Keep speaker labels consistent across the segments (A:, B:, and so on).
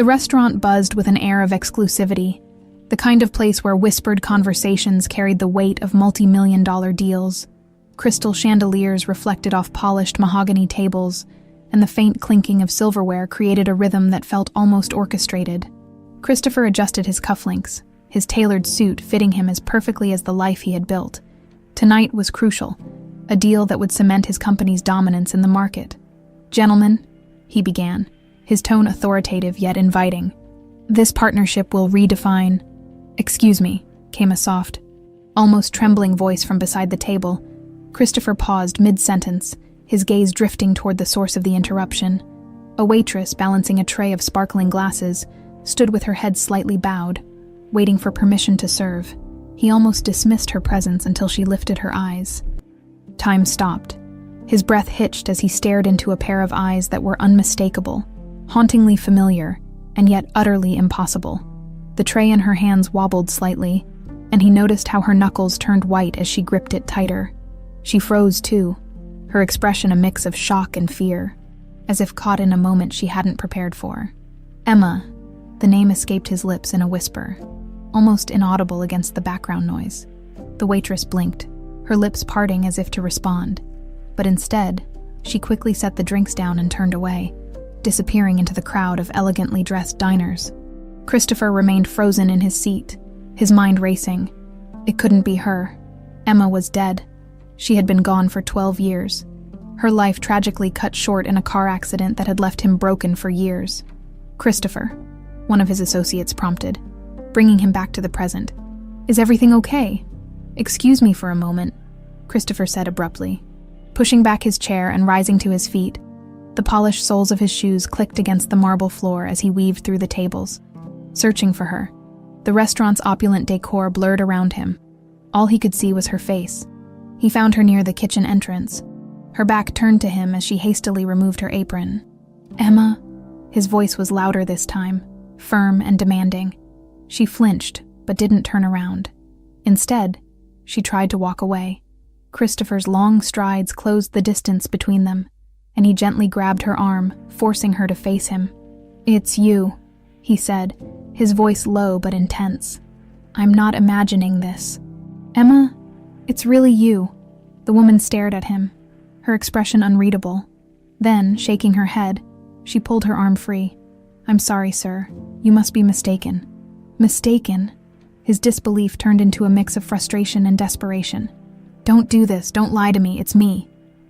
A: The restaurant buzzed with an air of exclusivity, the kind of place where whispered conversations carried the weight of multi-million-dollar deals. Crystal chandeliers reflected off polished mahogany tables, and the faint clinking of silverware created a rhythm that felt almost orchestrated. Christopher adjusted his cufflinks, his tailored suit fitting him as perfectly as the life he had built. Tonight was crucial, a deal that would cement his company's dominance in the market. "Gentlemen," he began, his tone authoritative yet inviting, "this partnership will redefine—" "Excuse me," came a soft, almost trembling voice from beside the table. Christopher paused mid-sentence, his gaze drifting toward the source of the interruption. A waitress, balancing a tray of sparkling glasses, stood with her head slightly bowed, waiting for permission to serve. He almost dismissed her presence until she lifted her eyes. Time stopped. His breath hitched as he stared into a pair of eyes that were unmistakable, hauntingly familiar, and yet utterly impossible. The tray in her hands wobbled slightly, and he noticed how her knuckles turned white as she gripped it tighter. She froze too, her expression a mix of shock and fear, as if caught in a moment she hadn't prepared for. "Emma," the name escaped his lips in a whisper, almost inaudible against the background noise. The waitress blinked, her lips parting as if to respond, but instead, she quickly set the drinks down and turned away, disappearing into the crowd of elegantly dressed diners. Christopher remained frozen in his seat, his mind racing. It couldn't be her. Emma was dead. She had been gone for 12 years. Her life tragically cut short in a car accident that had left him broken for years. "Christopher," one of his associates prompted, bringing him back to the present. "Is everything okay?" "Excuse me for a moment," Christopher said abruptly, pushing back his chair and rising to his feet. The polished soles of his shoes clicked against the marble floor as he weaved through the tables, searching for her. The restaurant's opulent decor blurred around him. All he could see was her face. He found her near the kitchen entrance, her back turned to him as she hastily removed her apron. "Emma," his voice was louder this time, firm and demanding. She flinched, but didn't turn around. Instead, she tried to walk away. Christopher's long strides closed the distance between them, and he gently grabbed her arm, forcing her to face him. "It's you," he said, his voice low but intense. "I'm not imagining this. Emma, it's really you." The woman stared at him, her expression unreadable. Then, shaking her head, she pulled her arm free. "I'm sorry, sir. You must be mistaken." "Mistaken?" His disbelief turned into a mix of frustration and desperation. "Don't do this. Don't lie to me. It's me."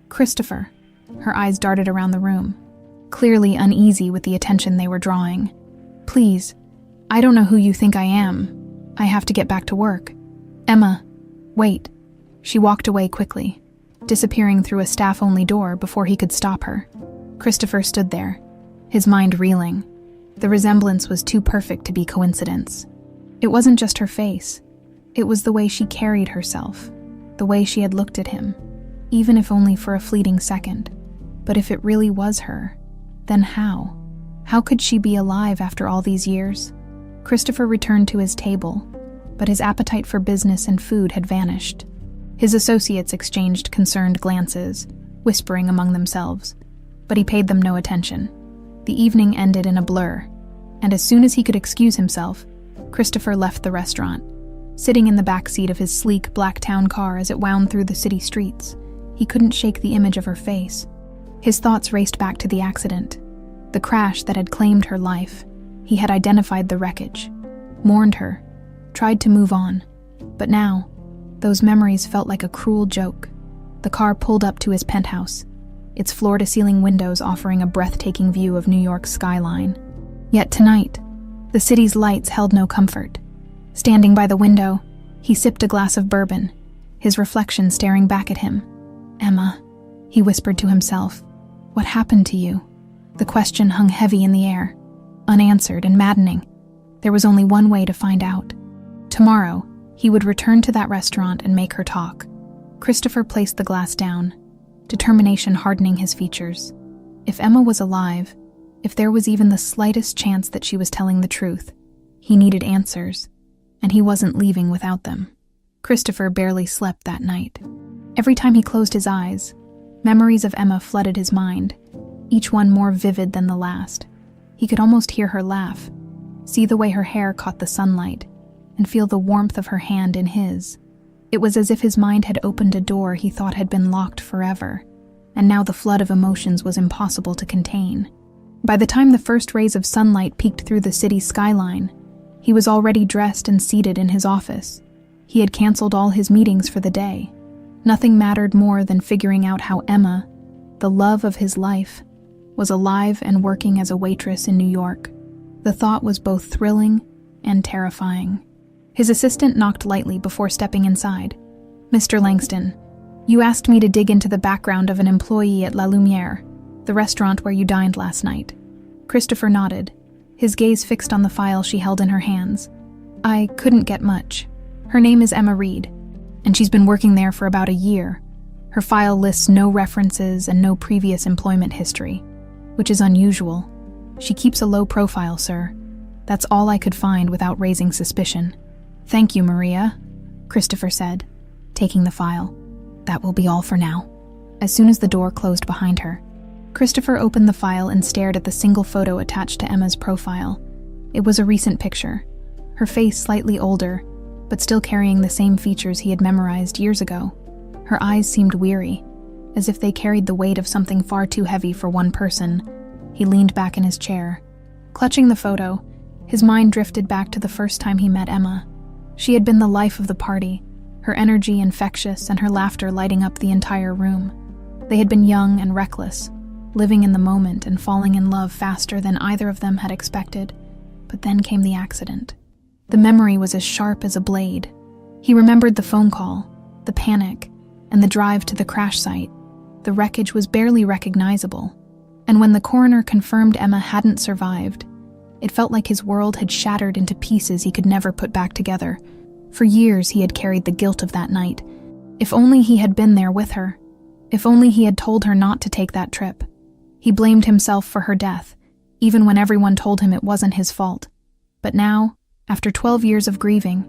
A: "Christopher." Her eyes darted around the room, clearly uneasy with the attention they were drawing. "Please, I don't know who you think I am. I have to get back to work." "Emma, wait." She walked away quickly, disappearing through a staff-only door before he could stop her. Christopher stood there, his mind reeling. The resemblance was too perfect to be coincidence. It wasn't just her face. It was the way she carried herself, the way she had looked at him, even if only for a fleeting second. But if it really was her, then how? How could she be alive after all these years? Christopher returned to his table, but his appetite for business and food had vanished. His associates exchanged concerned glances, whispering among themselves, but he paid them no attention. The evening ended in a blur, and as soon as he could excuse himself, Christopher left the restaurant. Sitting in the back seat of his sleek black town car as it wound through the city streets, he couldn't shake the image of her face. His thoughts raced back to the accident, the crash that had claimed her life. He had identified the wreckage, mourned her, tried to move on, but now, those memories felt like a cruel joke. The car pulled up to his penthouse, its floor-to-ceiling windows offering a breathtaking view of New York's skyline. Yet tonight, the city's lights held no comfort. Standing by the window, he sipped a glass of bourbon, his reflection staring back at him. "Emma," he whispered to himself, "what happened to you?" The question hung heavy in the air, unanswered and maddening. There was only one way to find out. Tomorrow, he would return to that restaurant and make her talk. Christopher placed the glass down, determination hardening his features. If Emma was alive, if there was even the slightest chance that she was telling the truth, he needed answers, and he wasn't leaving without them. Christopher barely slept that night. Every time he closed his eyes, memories of Emma flooded his mind, each one more vivid than the last. He could almost hear her laugh, see the way her hair caught the sunlight, and feel the warmth of her hand in his. It was as if his mind had opened a door he thought had been locked forever, and now the flood of emotions was impossible to contain. By the time the first rays of sunlight peeked through the city skyline, he was already dressed and seated in his office. He had canceled all his meetings for the day. Nothing mattered more than figuring out how Emma, the love of his life, was alive and working as a waitress in New York. The thought was both thrilling and terrifying. His assistant knocked lightly before stepping inside. "Mr. Langston, you asked me to dig into the background of an employee at La Lumiere, the restaurant where you dined last night." Christopher nodded, his gaze fixed on the file she held in her hands. "I couldn't get much. Her name is Emma Reed, and she's been working there for about a year. Her file lists no references and no previous employment history, which is unusual. She keeps a low profile, sir. That's all I could find without raising suspicion." "Thank you, Maria," Christopher said, taking the file. "That will be all for now." As soon as the door closed behind her, Christopher opened the file and stared at the single photo attached to Emma's profile. It was a recent picture, her face slightly older, but still carrying the same features he had memorized years ago. Her eyes seemed weary, as if they carried the weight of something far too heavy for one person. He leaned back in his chair. Clutching the photo, his mind drifted back to the first time he met Emma. She had been the life of the party, her energy infectious and her laughter lighting up the entire room. They had been young and reckless, living in the moment and falling in love faster than either of them had expected. But then came the accident. The memory was as sharp as a blade. He remembered the phone call, the panic, and the drive to the crash site. The wreckage was barely recognizable, and when the coroner confirmed Emma hadn't survived, it felt like his world had shattered into pieces he could never put back together. For years he had carried the guilt of that night. If only he had been there with her. If only he had told her not to take that trip. He blamed himself for her death, even when everyone told him it wasn't his fault. But now, after 12 years of grieving,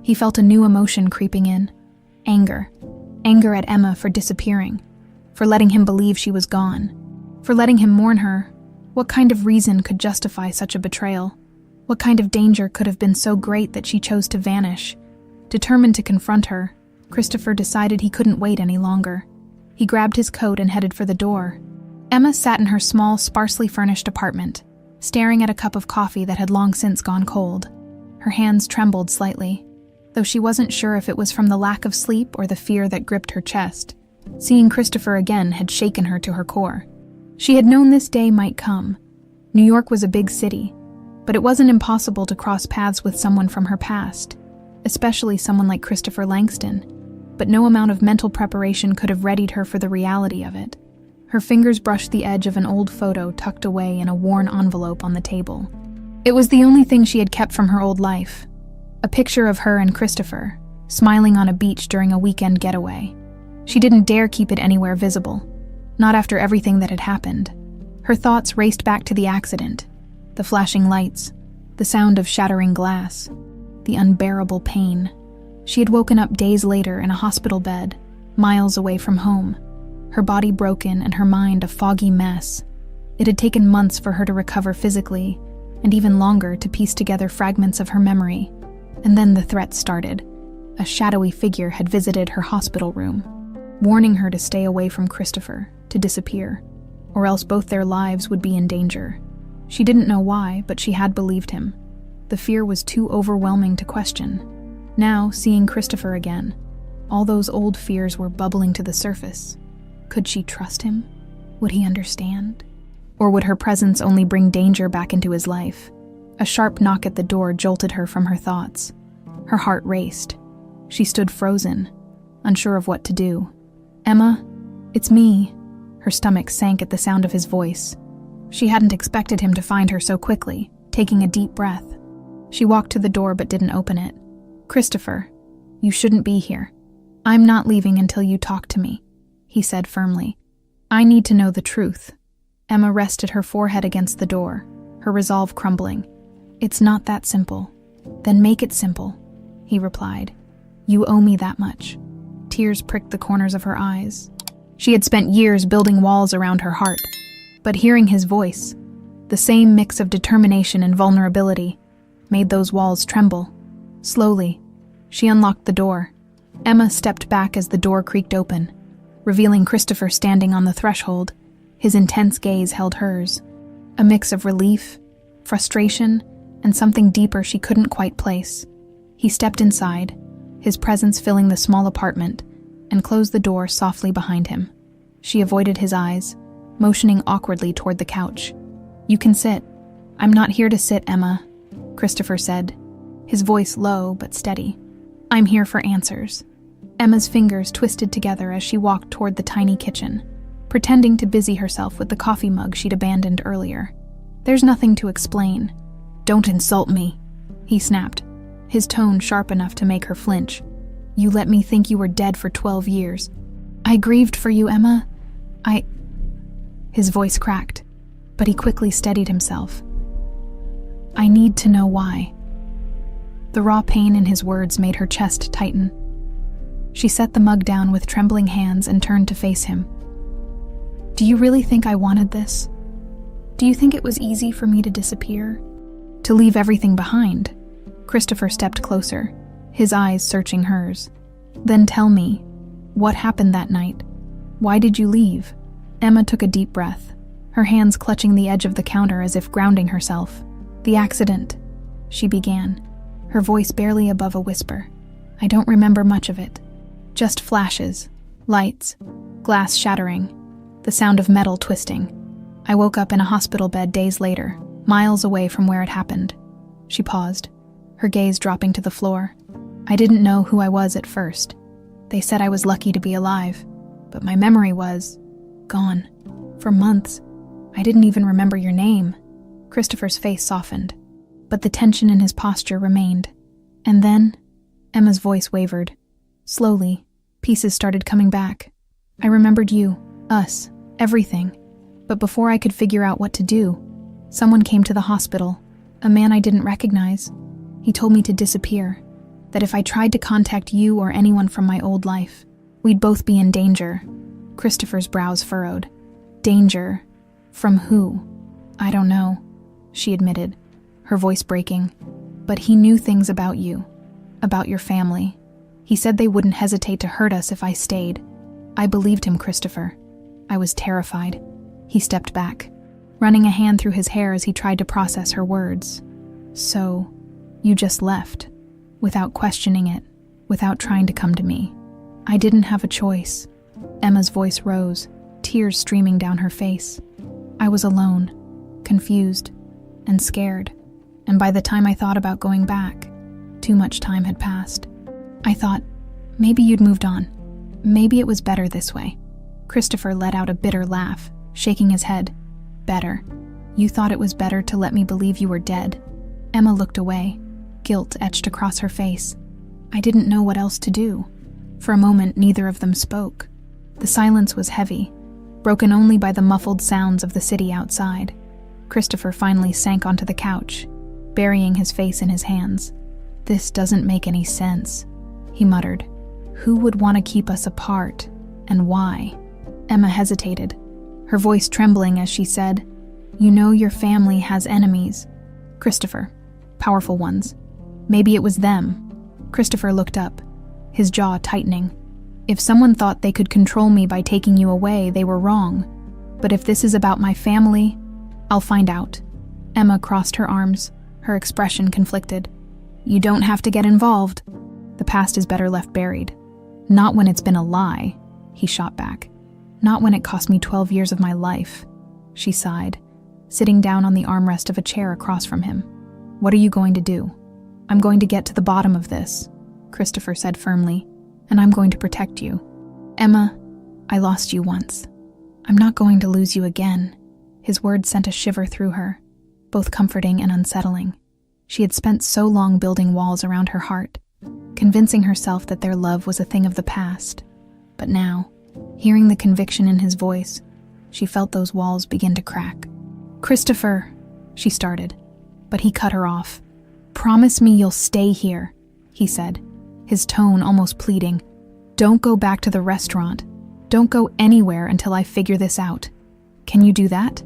A: he felt a new emotion creeping in. Anger. Anger at Emma for disappearing, for letting him believe she was gone, for letting him mourn her. What kind of reason could justify such a betrayal? What kind of danger could have been so great that she chose to vanish? Determined to confront her, Christopher decided he couldn't wait any longer. He grabbed his coat and headed for the door. Emma sat in her small, sparsely furnished apartment, staring at a cup of coffee that had long since gone cold. Her hands trembled slightly, though she wasn't sure if it was from the lack of sleep or the fear that gripped her chest. Seeing Christopher again had shaken her to her core. She had known this day might come. New York was a big city, but it wasn't impossible to cross paths with someone from her past, especially someone like Christopher Langston. But no amount of mental preparation could have readied her for the reality of it. Her fingers brushed the edge of an old photo tucked away in a worn envelope on the table. It was the only thing she had kept from her old life. A picture of her and Christopher, smiling on a beach during a weekend getaway. She didn't dare keep it anywhere visible, not after everything that had happened. Her thoughts raced back to the accident, the flashing lights, the sound of shattering glass, the unbearable pain. She had woken up days later in a hospital bed, miles away from home, her body broken and her mind a foggy mess. It had taken months for her to recover physically, and even longer to piece together fragments of her memory. And then the threat started. A shadowy figure had visited her hospital room, warning her to stay away from Christopher, to disappear, or else both their lives would be in danger. She didn't know why, but she had believed him. The fear was too overwhelming to question. Now, seeing Christopher again, all those old fears were bubbling to the surface. Could she trust him? Would he understand? Or would her presence only bring danger back into his life? A sharp knock at the door jolted her from her thoughts. Her heart raced. She stood frozen, unsure of what to do. "Emma, it's me." Her stomach sank at the sound of his voice. She hadn't expected him to find her so quickly, taking a deep breath. She walked to the door but didn't open it. "Christopher, you shouldn't be here. I'm not leaving until you talk to me," he said firmly. "I need to know the truth." Emma rested her forehead against the door, her resolve crumbling. "It's not that simple." "Then make it simple," he replied. "You owe me that much." Tears pricked the corners of her eyes. She had spent years building walls around her heart, but hearing his voice, The same mix of determination and vulnerability made those walls tremble. Slowly, she unlocked the door. Emma stepped back as the door creaked open, revealing Christopher standing on the threshold. His intense gaze held hers, a mix of relief, frustration, and something deeper she couldn't quite place. He stepped inside, his presence filling the small apartment, and closed the door softly behind him. She avoided his eyes, motioning awkwardly toward the couch. "You can sit." "I'm not here to sit, Emma," Christopher said, his voice low but steady. "I'm here for answers." Emma's fingers twisted together as she walked toward the tiny kitchen, pretending to busy herself with the coffee mug she'd abandoned earlier. "There's nothing to explain." "Don't insult me," he snapped, his tone sharp enough to make her flinch. "You let me think you were dead for 12 years. I grieved for you, Emma. His voice cracked, but he quickly steadied himself. "I need to know why." The raw pain in his words made her chest tighten. She set the mug down with trembling hands and turned to face him. "Do you really think I wanted this? Do you think it was easy for me to disappear? To leave everything behind?" Christopher stepped closer, his eyes searching hers. "Then tell me, what happened that night? Why did you leave?" Emma took a deep breath, her hands clutching the edge of the counter as if grounding herself. "The accident," she began, her voice barely above a whisper. "I don't remember much of it. Just flashes, lights, glass shattering, the sound of metal twisting. I woke up in a hospital bed days later, miles away from where it happened." She paused, her gaze dropping to the floor. "I didn't know who I was at first. They said I was lucky to be alive, but my memory was gone. For months, I didn't even remember your name." Christopher's face softened, but the tension in his posture remained. "And then," Emma's voice wavered. "Slowly, pieces started coming back. I remembered you, us, everything. But before I could figure out what to do, someone came to the hospital, a man I didn't recognize. He told me to disappear, that if I tried to contact you or anyone from my old life, we'd both be in danger." Christopher's brows furrowed. "Danger? From who?" "I don't know," she admitted, her voice breaking. "But he knew things about you, about your family. He said they wouldn't hesitate to hurt us if I stayed. I believed him, Christopher. I was terrified." He stepped back, running a hand through his hair as he tried to process her words. "So, you just left, without questioning it, without trying to come to me." "I didn't have a choice." Emma's voice rose, tears streaming down her face. "I was alone, confused, and scared, and by the time I thought about going back, too much time had passed. I thought, maybe you'd moved on. Maybe it was better this way." Christopher let out a bitter laugh, shaking his head. "Better? You thought it was better to let me believe you were dead?" Emma looked away, guilt etched across her face. "I didn't know what else to do." For a moment, neither of them spoke. The silence was heavy, broken only by the muffled sounds of the city outside. Christopher finally sank onto the couch, burying his face in his hands. "This doesn't make any sense," he muttered. "Who would want to keep us apart, and why?" Emma hesitated, her voice trembling as she said, "You know your family has enemies." "Christopher, powerful ones. Maybe it was them." Christopher looked up, his jaw tightening. "If someone thought they could control me by taking you away, they were wrong. But if this is about my family, I'll find out." Emma crossed her arms, her expression conflicted. "You don't have to get involved. The past is better left buried." "Not when it's been a lie," he shot back. "Not when it cost me 12 years of my life." She sighed, sitting down on the armrest of a chair across from him. "What are you going to do?" "I'm going to get to the bottom of this," Christopher said firmly, "and I'm going to protect you." "Emma, I lost you once. I'm not going to lose you again." His words sent a shiver through her, both comforting and unsettling. She had spent so long building walls around her heart, convincing herself that their love was a thing of the past. But now, hearing the conviction in his voice, she felt those walls begin to crack. "Christopher," she started, but he cut her off. "Promise me you'll stay here," he said, his tone almost pleading. "Don't go back to the restaurant. Don't go anywhere until I figure this out. Can you do that?"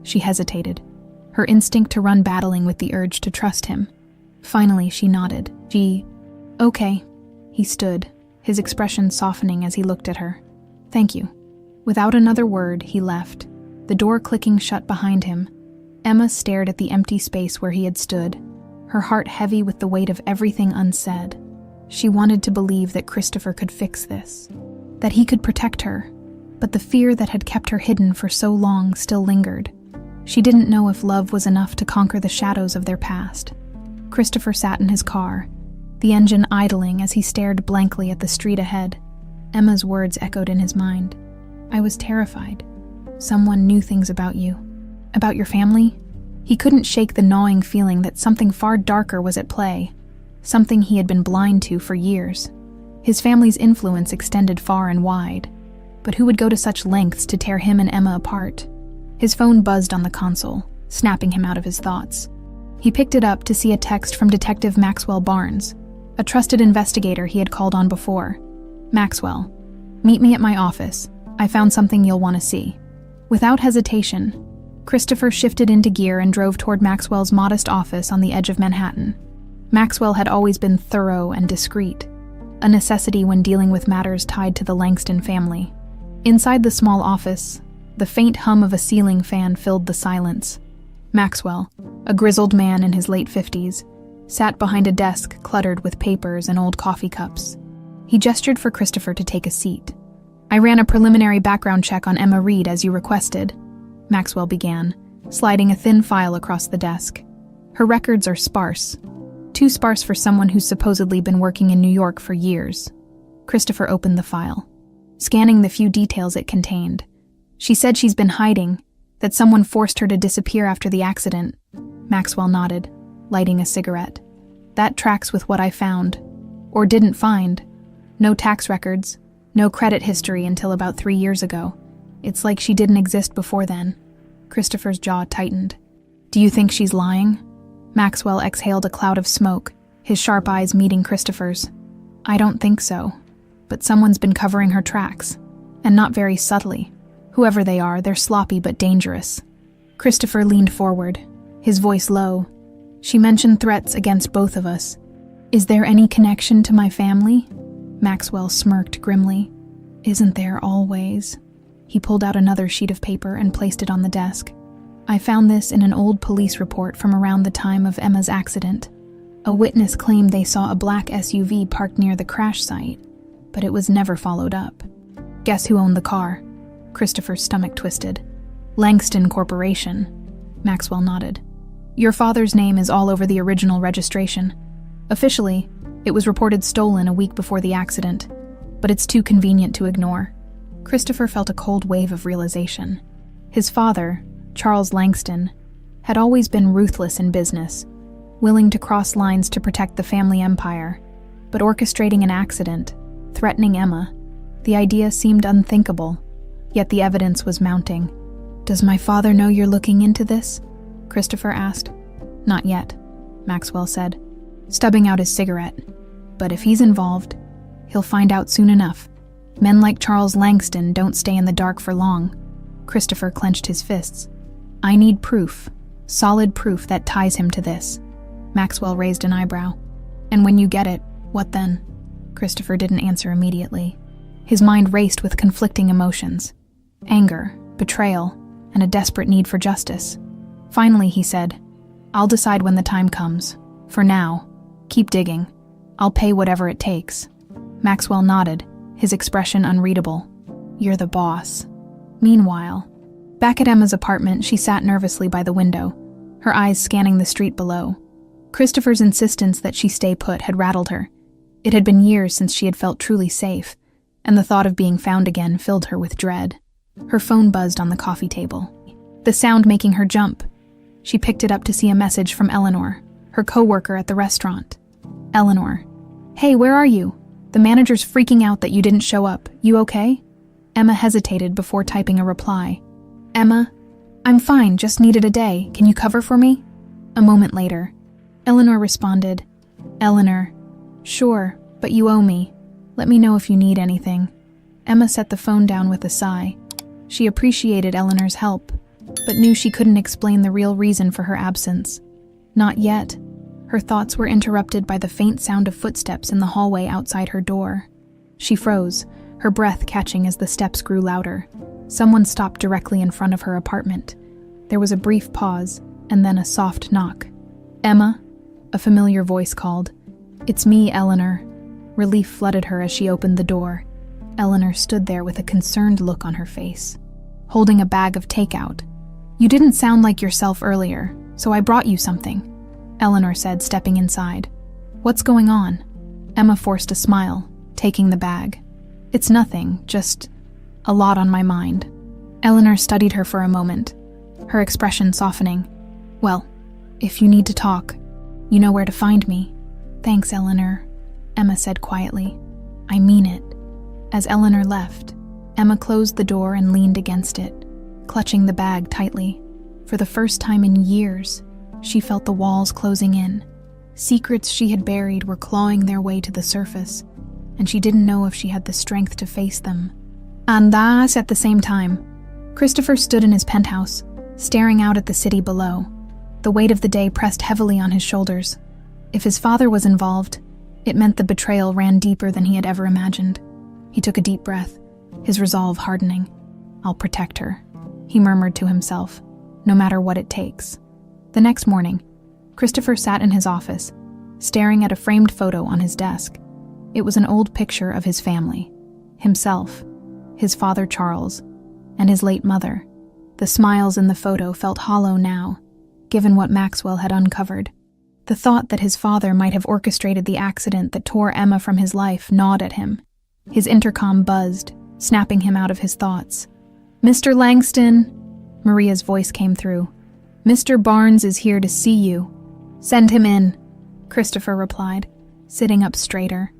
A: She hesitated, her instinct to run battling with the urge to trust him. Finally, she nodded. Okay. He stood, his expression softening as he looked at her. Thank you. Without another word, he left, the door clicking shut behind him. Emma stared at the empty space where he had stood, her heart heavy with the weight of everything unsaid. She wanted to believe that Christopher could fix this, that he could protect her, but the fear that had kept her hidden for so long still lingered. She didn't know if love was enough to conquer the shadows of their past. Christopher sat in his car, the engine idling as he stared blankly at the street ahead. Emma's words echoed in his mind. I was terrified. Someone knew things about you. About your family? He couldn't shake the gnawing feeling that something far darker was at play, something he had been blind to for years. His family's influence extended far and wide, but who would go to such lengths to tear him and Emma apart? His phone buzzed on the console, snapping him out of his thoughts. He picked it up to see a text from Detective Maxwell Barnes, a trusted investigator he had called on before. Maxwell, meet me at my office. I found something you'll want to see. Without hesitation, Christopher shifted into gear and drove toward Maxwell's modest office on the edge of Manhattan. Maxwell had always been thorough and discreet, a necessity when dealing with matters tied to the Langston family. Inside the small office, the faint hum of a ceiling fan filled the silence. Maxwell, a grizzled man in his late 50s, sat behind a desk cluttered with papers and old coffee cups. He gestured for Christopher to take a seat. I ran a preliminary background check on Emma Reed as you requested, Maxwell began, sliding a thin file across the desk. Her records are sparse. Too sparse for someone who's supposedly been working in New York for years. Christopher opened the file, scanning the few details it contained. She said she's been hiding, that someone forced her to disappear after the accident. Maxwell nodded, lighting a cigarette. That tracks with what I found. Or didn't find. No tax records, no credit history until about 3 years ago. It's like she didn't exist before then. Christopher's jaw tightened. Do you think she's lying? Maxwell exhaled a cloud of smoke, his sharp eyes meeting Christopher's. I don't think so. But someone's been covering her tracks. And not very subtly. Whoever they are, they're sloppy but dangerous. Christopher leaned forward, his voice low. She mentioned threats against both of us. Is there any connection to my family? Maxwell smirked grimly. Isn't there always? He pulled out another sheet of paper and placed it on the desk. I found this in an old police report from around the time of Emma's accident. A witness claimed they saw a black SUV parked near the crash site, but it was never followed up. Guess who owned the car? Christopher's stomach twisted. Langston Corporation. Maxwell nodded. Your father's name is all over the original registration. Officially, it was reported stolen a week before the accident, but it's too convenient to ignore. Christopher felt a cold wave of realization. His father, Charles Langston, had always been ruthless in business, willing to cross lines to protect the family empire, but orchestrating an accident, threatening Emma, the idea seemed unthinkable, yet the evidence was mounting. Does my father know you're looking into this? Christopher asked. Not yet, Maxwell said, stubbing out his cigarette. But if he's involved, he'll find out soon enough. Men like Charles Langston don't stay in the dark for long. Christopher clenched his fists. I need proof, solid proof that ties him to this. Maxwell raised an eyebrow. And when you get it, what then? Christopher didn't answer immediately. His mind raced with conflicting emotions. Anger, betrayal, and a desperate need for justice. Finally, he said, I'll decide when the time comes. For now, keep digging. I'll pay whatever it takes. Maxwell nodded, his expression unreadable. You're the boss. Meanwhile, back at Emma's apartment, she sat nervously by the window, her eyes scanning the street below. Christopher's insistence that she stay put had rattled her. It had been years since she had felt truly safe, and the thought of being found again filled her with dread. Her phone buzzed on the coffee table, the sound making her jump. She picked it up to see a message from Eleanor, her co-worker at the restaurant. Eleanor. Hey, where are you? The manager's freaking out that you didn't show up. You okay? Emma hesitated before typing a reply. Emma, I'm fine, just needed a day. Can you cover for me? A moment later, Eleanor responded, Eleanor, sure, but you owe me. Let me know if you need anything. Emma set the phone down with a sigh. She appreciated Eleanor's help, but knew she couldn't explain the real reason for her absence. Not yet. Her thoughts were interrupted by the faint sound of footsteps in the hallway outside her door. She froze, her breath catching as the steps grew louder. Someone stopped directly in front of her apartment. There was a brief pause, and then a soft knock. "Emma?" A familiar voice called. "It's me, Eleanor." Relief flooded her as she opened the door. Eleanor stood there with a concerned look on her face, holding a bag of takeout. "You didn't sound like yourself earlier, so I brought you something," Eleanor said, stepping inside. "What's going on?" Emma forced a smile, taking the bag. "It's nothing, just a lot on my mind." Eleanor studied her for a moment, her expression softening. "Well, if you need to talk, you know where to find me." "Thanks, Eleanor," Emma said quietly. "I mean it." As Eleanor left, Emma closed the door and leaned against it, clutching the bag tightly. For the first time in years, she felt the walls closing in. Secrets she had buried were clawing their way to the surface, and she didn't know if she had the strength to face them. And thus, at the same time, Christopher stood in his penthouse, staring out at the city below. The weight of the day pressed heavily on his shoulders. If his father was involved, it meant the betrayal ran deeper than he had ever imagined. He took a deep breath, his resolve hardening. "I'll protect her," he murmured to himself, "no matter what it takes." The next morning, Christopher sat in his office, staring at a framed photo on his desk. It was an old picture of his family, himself, his father Charles, and his late mother. The smiles in the photo felt hollow now, given what Maxwell had uncovered. The thought that his father might have orchestrated the accident that tore Emma from his life gnawed at him. His intercom buzzed, snapping him out of his thoughts. "Mr. Langston," Maria's voice came through. "Mr. Barnes is here to see you." "Send him in," Christopher replied, sitting up straighter.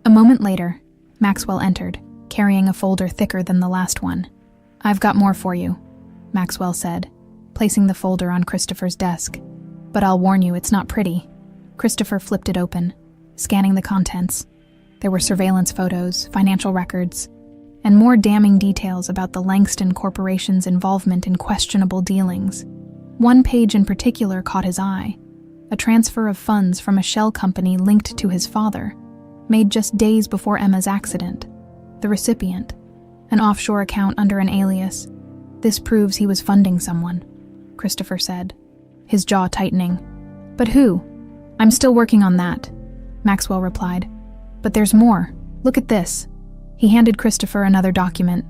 A: A moment later, Maxwell entered, carrying a folder thicker than the last one. "I've got more for you," Maxwell said, placing the folder on Christopher's desk. "But I'll warn you, it's not pretty." Christopher flipped it open, scanning the contents. There were surveillance photos, financial records, and more damning details about the Langston Corporation's involvement in questionable dealings. One page in particular caught his eye: a transfer of funds from a shell company linked to his father, made just days before Emma's accident. The recipient, an offshore account under an alias. "This proves he was funding someone," Christopher said, his jaw tightening. "But who?" "I'm still working on that," Maxwell replied. "But there's more. Look at this." He handed Christopher another document,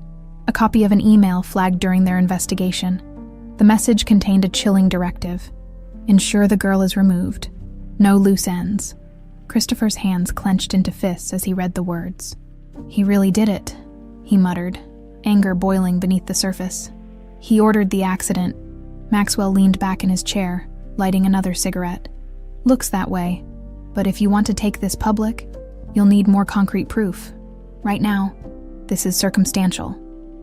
A: a copy of an email flagged during their investigation. The message contained a chilling directive: ensure the girl is removed. No loose ends. Christopher's hands clenched into fists as he read the words. "He really did it," he muttered, anger boiling beneath the surface. "He ordered the accident." Maxwell leaned back in his chair, lighting another cigarette. "Looks that way, but if you want to take this public, you'll need more concrete proof. Right now, this is circumstantial."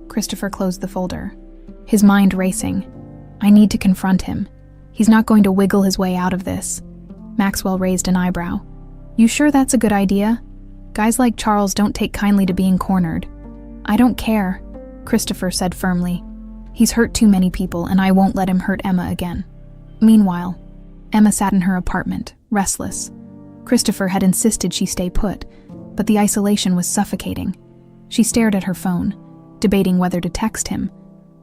A: Christopher closed the folder, his mind racing. "I need to confront him. He's not going to wiggle his way out of this." Maxwell raised an eyebrow. "You sure that's a good idea? Guys like Charles don't take kindly to being cornered." "I don't care," Christopher said firmly. "He's hurt too many people, and I won't let him hurt Emma again." Meanwhile, Emma sat in her apartment, restless. Christopher had insisted she stay put, but the isolation was suffocating. She stared at her phone, debating whether to text him,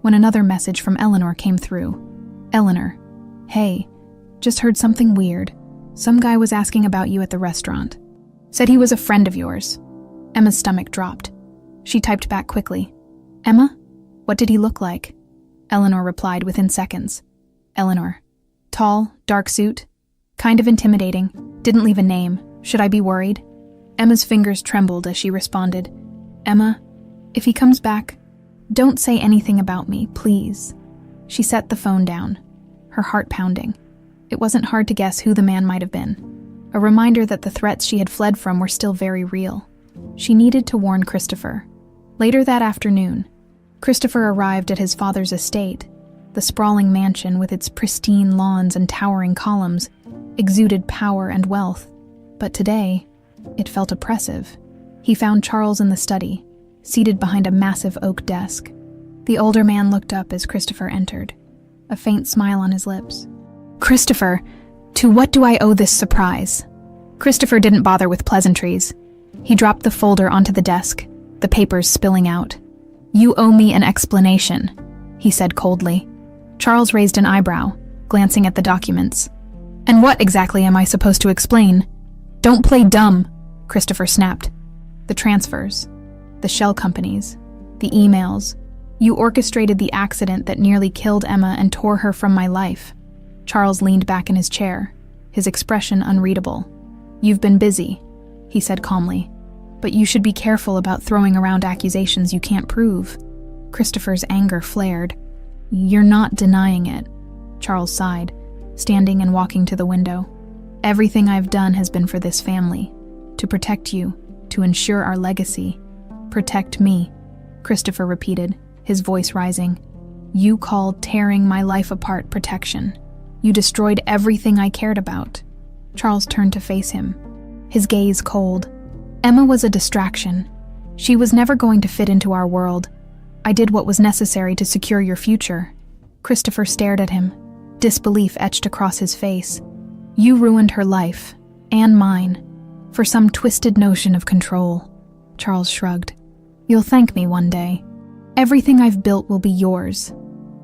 A: when another message from Eleanor came through. "Eleanor, hey, just heard something weird. Some guy was asking about you at the restaurant. Said he was a friend of yours." Emma's stomach dropped. She typed back quickly. "Emma? What did he look like?" Eleanor replied within seconds. "Eleanor. Tall, dark suit. Kind of intimidating. Didn't leave a name. Should I be worried?" Emma's fingers trembled as she responded. "Emma, if he comes back, don't say anything about me, please." She set the phone down, her heart pounding. It wasn't hard to guess who the man might have been. A reminder that the threats she had fled from were still very real. She needed to warn Christopher. Later that afternoon, Christopher arrived at his father's estate. The sprawling mansion, with its pristine lawns and towering columns, exuded power and wealth. But today, it felt oppressive. He found Charles in the study, seated behind a massive oak desk. The older man looked up as Christopher entered, a faint smile on his lips. "Christopher, to what do I owe this surprise?" Christopher didn't bother with pleasantries. He dropped the folder onto the desk, the papers spilling out. "You owe me an explanation," he said coldly. Charles raised an eyebrow, glancing at the documents. "And what exactly am I supposed to explain?" "Don't play dumb," Christopher snapped. "The transfers, the shell companies, the emails. You orchestrated the accident that nearly killed Emma and tore her from my life." Charles leaned back in his chair, his expression unreadable. "You've been busy," he said calmly, "but you should be careful about throwing around accusations you can't prove." Christopher's anger flared. "You're not denying it," Charles sighed, standing and walking to the window. "Everything I've done has been for this family, to protect you, to ensure our legacy. Protect me," Christopher repeated, his voice rising. "You called tearing my life apart protection. You destroyed everything I cared about." Charles turned to face him, his gaze cold. "Emma was a distraction. She was never going to fit into our world. I did what was necessary to secure your future." Christopher stared at him, disbelief etched across his face. "You ruined her life, and mine, for some twisted notion of control." Charles shrugged. "You'll thank me one day. Everything I've built will be yours."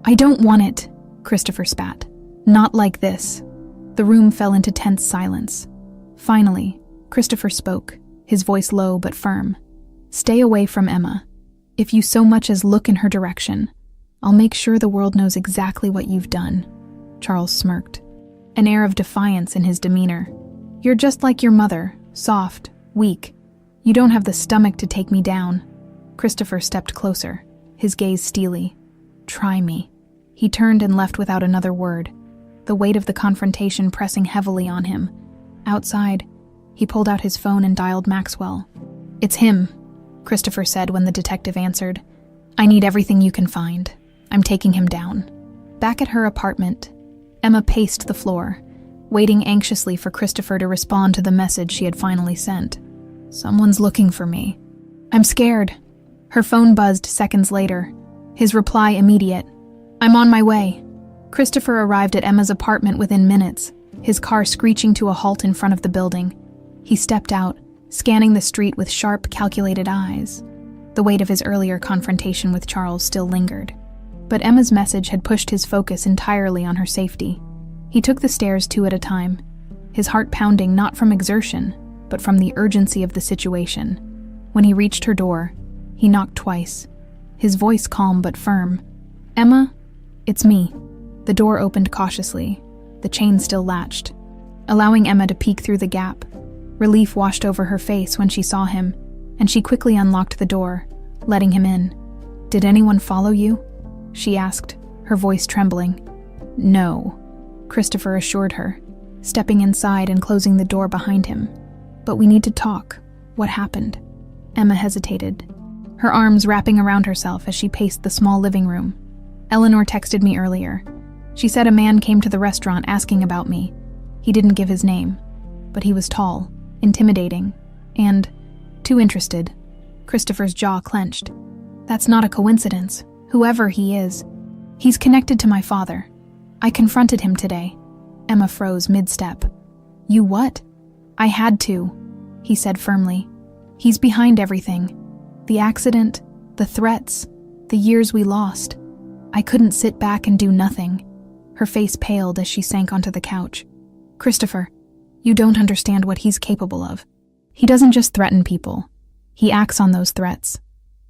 A: "I don't want it," Christopher spat. "Not like this." The room fell into tense silence. Finally, Christopher spoke, his voice low but firm. "Stay away from Emma. If you so much as look in her direction, I'll make sure the world knows exactly what you've done." Charles smirked, an air of defiance in his demeanor. "You're just like your mother, soft, weak. You don't have the stomach to take me down." Christopher stepped closer, his gaze steely. "Try me." He turned and left without another word, the weight of the confrontation pressing heavily on him. Outside, he pulled out his phone and dialed Maxwell. "It's him," Christopher said when the detective answered. "I need everything you can find. I'm taking him down." Back at her apartment, Emma paced the floor, waiting anxiously for Christopher to respond to the message she had finally sent. "Someone's looking for me. I'm scared." Her phone buzzed seconds later, his reply immediate. "I'm on my way." Christopher arrived at Emma's apartment within minutes, his car screeching to a halt in front of the building. He stepped out, scanning the street with sharp, calculated eyes. The weight of his earlier confrontation with Charles still lingered. But Emma's message had pushed his focus entirely on her safety. He took the stairs 2 at a time, his heart pounding not from exertion, but from the urgency of the situation. When he reached her door, he knocked twice, his voice calm but firm. "Emma, it's me." The door opened cautiously, the chain still latched, allowing Emma to peek through the gap. Relief washed over her face when she saw him, and she quickly unlocked the door, letting him in. "Did anyone follow you?" she asked, her voice trembling. "No," Christopher assured her, stepping inside and closing the door behind him. "But we need to talk. What happened?" Emma hesitated, her arms wrapping around herself as she paced the small living room. "Eleanor texted me earlier. She said a man came to the restaurant asking about me. He didn't give his name, but he was tall, intimidating, and too interested." Christopher's jaw clenched. "That's not a coincidence. Whoever he is, he's connected to my father. I confronted him today." Emma froze mid-step. "You what?" "I had to," he said firmly. "He's behind everything. The accident, the threats, the years we lost. I couldn't sit back and do nothing." Her face paled as she sank onto the couch. "Christopher, you don't understand what he's capable of. He doesn't just threaten people. He acts on those threats."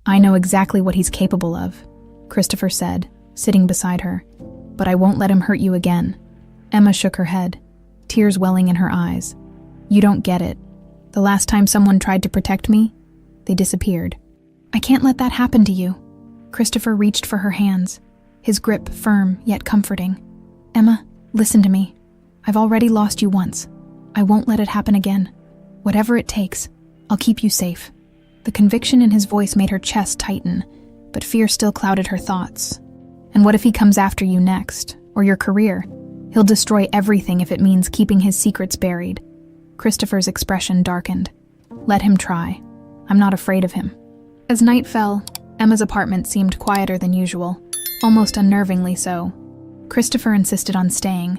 A: "I know exactly what he's capable of," Christopher said, sitting beside her. "But I won't let him hurt you again." Emma shook her head, tears welling in her eyes. "You don't get it. The last time someone tried to protect me, they disappeared." "I can't let that happen to you." Christopher reached for her hands, his grip firm yet comforting. "Emma, listen to me. I've already lost you once. I won't let it happen again. Whatever it takes, I'll keep you safe." The conviction in his voice made her chest tighten, but fear still clouded her thoughts. "And what if he comes after you next, or your career? He'll destroy everything if it means keeping his secrets buried." Christopher's expression darkened. "Let him try. I'm not afraid of him." As night fell, Emma's apartment seemed quieter than usual, almost unnervingly so. Christopher insisted on staying,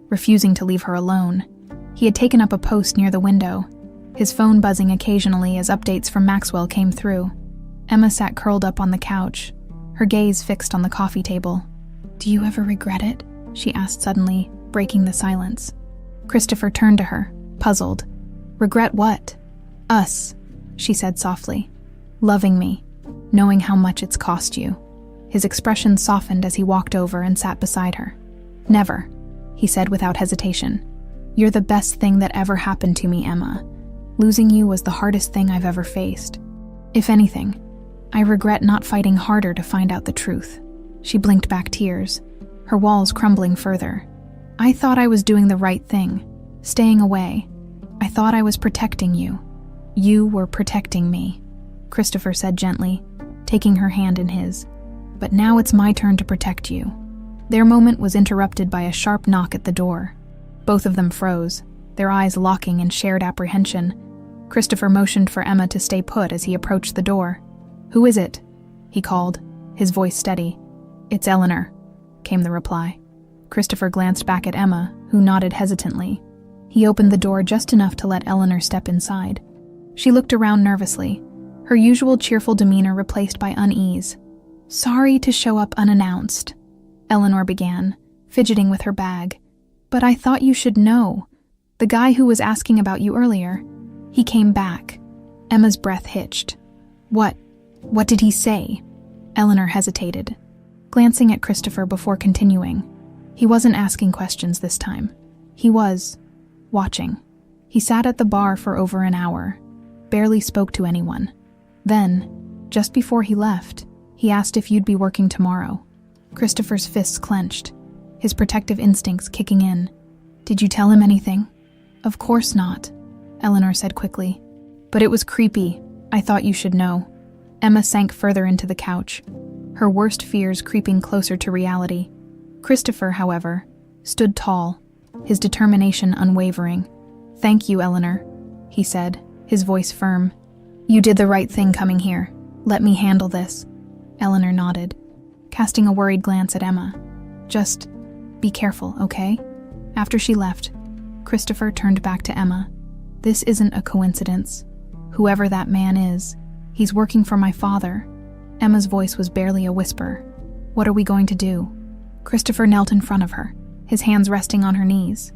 A: refusing to leave her alone. He had taken up a post near the window, his phone buzzing occasionally as updates from Maxwell came through. Emma sat curled up on the couch, her gaze fixed on the coffee table. "Do you ever regret it?" she asked suddenly, breaking the silence. Christopher turned to her, puzzled. "Regret what?" "Us," she said softly. "Loving me, knowing how much it's cost you." His expression softened as he walked over and sat beside her. "Never," he said without hesitation. "You're the best thing that ever happened to me, Emma. Losing you was the hardest thing I've ever faced. If anything, I regret not fighting harder to find out the truth." She blinked back tears, her walls crumbling further. "I thought I was doing the right thing, staying away. I thought I was protecting you. You were protecting me," Christopher said gently, taking her hand in his. "But now it's my turn to protect you." Their moment was interrupted by a sharp knock at the door. Both of them froze, their eyes locking in shared apprehension. Christopher motioned for Emma to stay put as he approached the door. "Who is it?" he called, his voice steady. "It's Eleanor," came the reply. Christopher glanced back at Emma, who nodded hesitantly. He opened the door just enough to let Eleanor step inside. She looked around nervously, her usual cheerful demeanor replaced by unease. "Sorry to show up unannounced," Eleanor began, fidgeting with her bag. "But I thought you should know. The guy who was asking about you earlier, he came back." Emma's breath hitched. What did he say?" Eleanor hesitated, glancing at Christopher before continuing. He wasn't asking questions this time. He was watching. He sat at the bar for over an hour, barely spoke to anyone. Then, just before he left, he asked if you'd be working tomorrow. Christopher's fists clenched, his protective instincts kicking in. "Did you tell him anything?" "Of course not," Eleanor said quickly. "But it was creepy. I thought you should know." Emma sank further into the couch, her worst fears creeping closer to reality. Christopher, however, stood tall, his determination unwavering. "Thank you, Eleanor," he said, his voice firm. "You did the right thing coming here. Let me handle this." Eleanor nodded, casting a worried glance at Emma. "Just be careful, okay?" After she left, Christopher turned back to Emma. "This isn't a coincidence. Whoever that man is, he's working for my father." Emma's voice was barely a whisper. "What are we going to do?" Christopher knelt in front of her, his hands resting on her knees.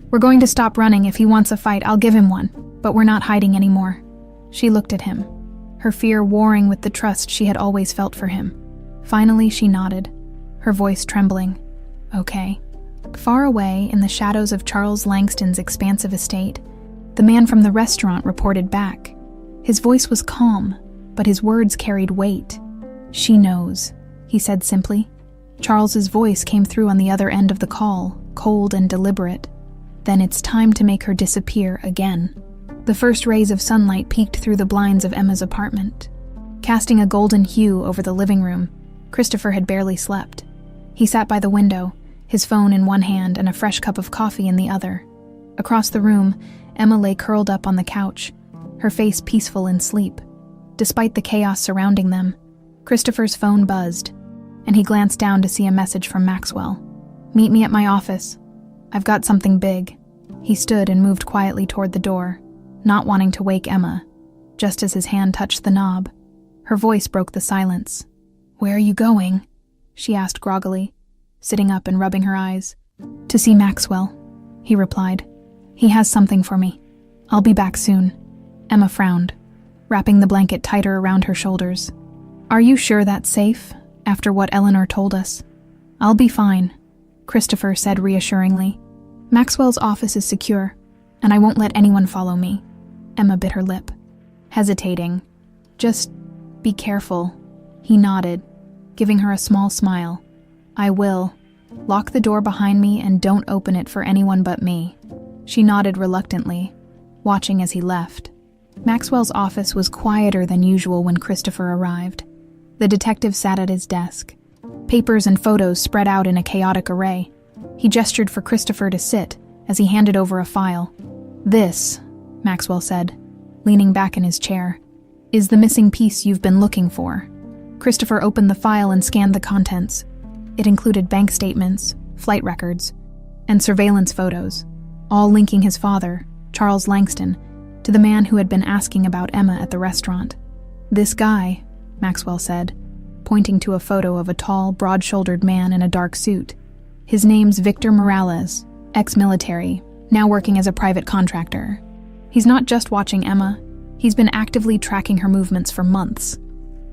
A: "We're going to stop running. If he wants a fight, I'll give him one, but we're not hiding anymore." She looked at him, her fear warring with the trust she had always felt for him. Finally, she nodded, her voice trembling. "Okay." Far away, in the shadows of Charles Langston's expansive estate, the man from the restaurant reported back. His voice was calm, but his words carried weight. "She knows," he said simply. Charles's voice came through on the other end of the call, cold and deliberate. "Then it's time to make her disappear again." The first rays of sunlight peeked through the blinds of Emma's apartment, casting a golden hue over the living room. Christopher had barely slept. He sat by the window, his phone in one hand and a fresh cup of coffee in the other. Across the room, Emma lay curled up on the couch, her face peaceful in sleep. Despite the chaos surrounding them, Christopher's phone buzzed, and he glanced down to see a message from Maxwell. "Meet me at my office. I've got something big." He stood and moved quietly toward the door, not wanting to wake Emma. Just as his hand touched the knob, her voice broke the silence. "Where are you going?" she asked groggily, sitting up and rubbing her eyes. "To see Maxwell," he replied. "He has something for me. I'll be back soon." Emma frowned, wrapping the blanket tighter around her shoulders. "Are you sure that's safe, after what Eleanor told us?" "I'll be fine," Christopher said reassuringly. "Maxwell's office is secure, and I won't let anyone follow me." Emma bit her lip, hesitating. "Just be careful." He nodded, giving her a small smile. "I will. Lock the door behind me and don't open it for anyone but me." She nodded reluctantly, watching as he left. Maxwell's office was quieter than usual when Christopher arrived. The detective sat at his desk, papers and photos spread out in a chaotic array. He gestured for Christopher to sit as he handed over a file. "This," Maxwell said, leaning back in his chair, "is the missing piece you've been looking for." Christopher opened the file and scanned the contents. It included bank statements, flight records, and surveillance photos, all linking his father, Charles Langston, to the man who had been asking about Emma at the restaurant. "This guy," Maxwell said, pointing to a photo of a tall, broad-shouldered man in a dark suit. "His name's Victor Morales, ex-military, now working as a private contractor. He's not just watching Emma, he's been actively tracking her movements for months."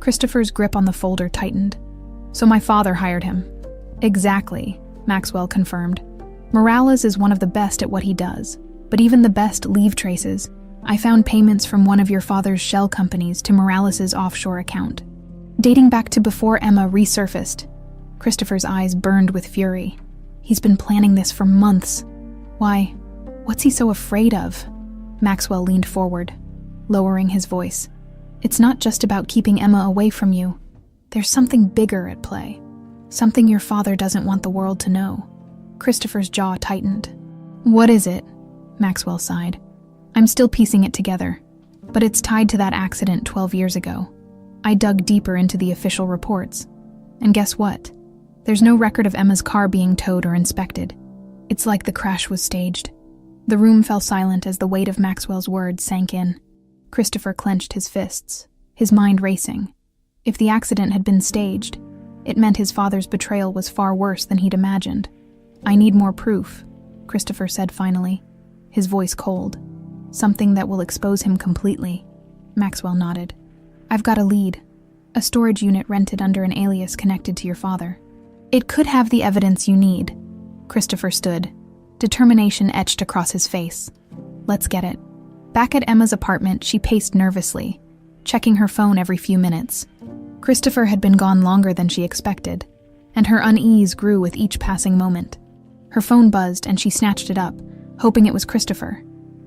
A: Christopher's grip on the folder tightened. "So my father hired him." "Exactly," Maxwell confirmed. "Morales is one of the best at what he does, but even the best leave traces. I found payments from one of your father's shell companies to Morales' offshore account, dating back to before Emma resurfaced." Christopher's eyes burned with fury. "He's been planning this for months. Why, what's he so afraid of?" Maxwell leaned forward, lowering his voice. "It's not just about keeping Emma away from you. There's something bigger at play. Something your father doesn't want the world to know." Christopher's jaw tightened. "What is it?" Maxwell sighed. "I'm still piecing it together, but it's tied to that accident 12 years ago. I dug deeper into the official reports. And guess what? There's no record of Emma's car being towed or inspected. It's like the crash was staged." The room fell silent as the weight of Maxwell's words sank in. Christopher clenched his fists, his mind racing. If the accident had been staged, it meant his father's betrayal was far worse than he'd imagined. "I need more proof," Christopher said finally, his voice cold. "Something that will expose him completely." Maxwell nodded. "I've got a lead. A storage unit rented under an alias connected to your father. It could have the evidence you need." Christopher stood, determination etched across his face. "Let's get it." Back at Emma's apartment, she paced nervously, checking her phone every few minutes. Christopher had been gone longer than she expected, and her unease grew with each passing moment. Her phone buzzed and she snatched it up, hoping it was Christopher.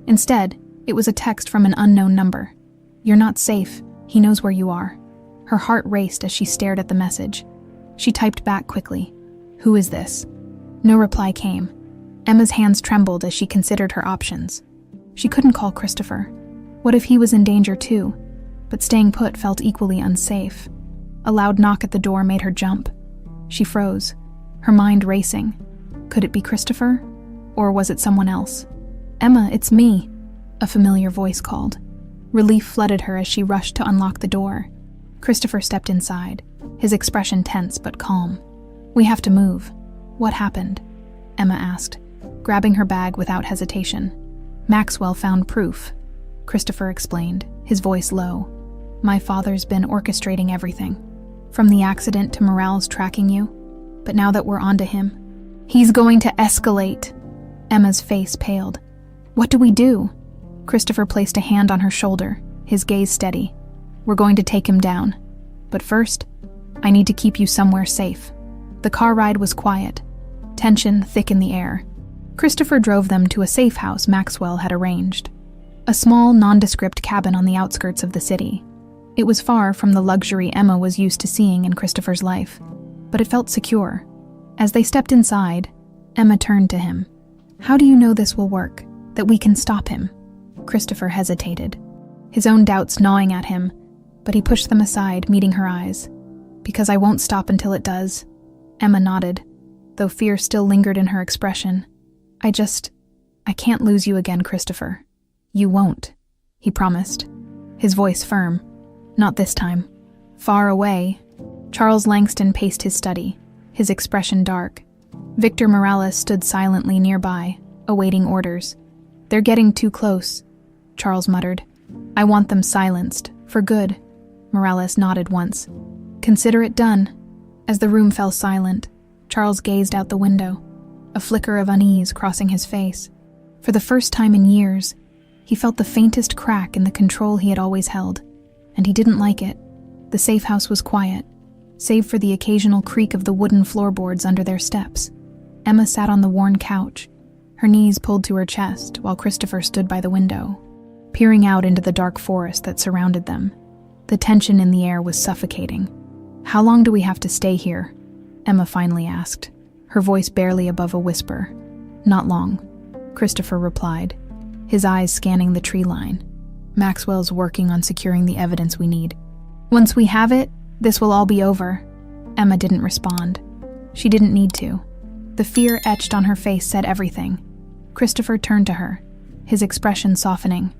A: Instead, it was a text from an unknown number. "You're not safe. He knows where you are." Her heart raced as she stared at the message. She typed back quickly, "Who is this?" No reply came. Emma's hands trembled as she considered her options. She couldn't call Christopher. What if he was in danger too? But staying put felt equally unsafe. A loud knock at the door made her jump. She froze, her mind racing. Could it be Christopher? Or was it someone else? "Emma, it's me," a familiar voice called. Relief flooded her as she rushed to unlock the door. Christopher stepped inside, his expression tense but calm. "We have to move." "What happened?" Emma asked, grabbing her bag without hesitation. "Maxwell found proof," Christopher explained, his voice low. "My father's been orchestrating everything, from the accident to Morales tracking you. But now that we're onto him, he's going to escalate." Emma's face paled. "What do we do?" Christopher placed a hand on her shoulder, his gaze steady. "We're going to take him down. But first, I need to keep you somewhere safe." The car ride was quiet, tension thick in the air. Christopher drove them to a safe house Maxwell had arranged. A small, nondescript cabin on the outskirts of the city. It was far from the luxury Emma was used to seeing in Christopher's life, but it felt secure. As they stepped inside, Emma turned to him. "How do you know this will work, that we can stop him?" Christopher hesitated, his own doubts gnawing at him, but he pushed them aside, meeting her eyes. "Because I won't stop until it does." Emma nodded, though fear still lingered in her expression. I can't lose you again, Christopher." "You won't," he promised, his voice firm. "Not this time." Far away, Charles Langston paced his study, his expression dark. Victor Morales stood silently nearby, awaiting orders. "They're getting too close," Charles muttered. "I want them silenced, for good." Morales nodded once. "Consider it done." As the room fell silent, Charles gazed out the window, a flicker of unease crossing his face. For the first time in years, he felt the faintest crack in the control he had always held, and he didn't like it. The safe house was quiet, save for the occasional creak of the wooden floorboards under their steps. Emma sat on the worn couch, her knees pulled to her chest, while Christopher stood by the window, peering out into the dark forest that surrounded them. The tension in the air was suffocating. "How long do we have to stay here?" Emma finally asked, her voice barely above a whisper. "Not long," Christopher replied, his eyes scanning the tree line. "Maxwell's working on securing the evidence we need. Once we have it, this will all be over." Emma didn't respond. She didn't need to. The fear etched on her face said everything. Christopher turned to her, his expression softening.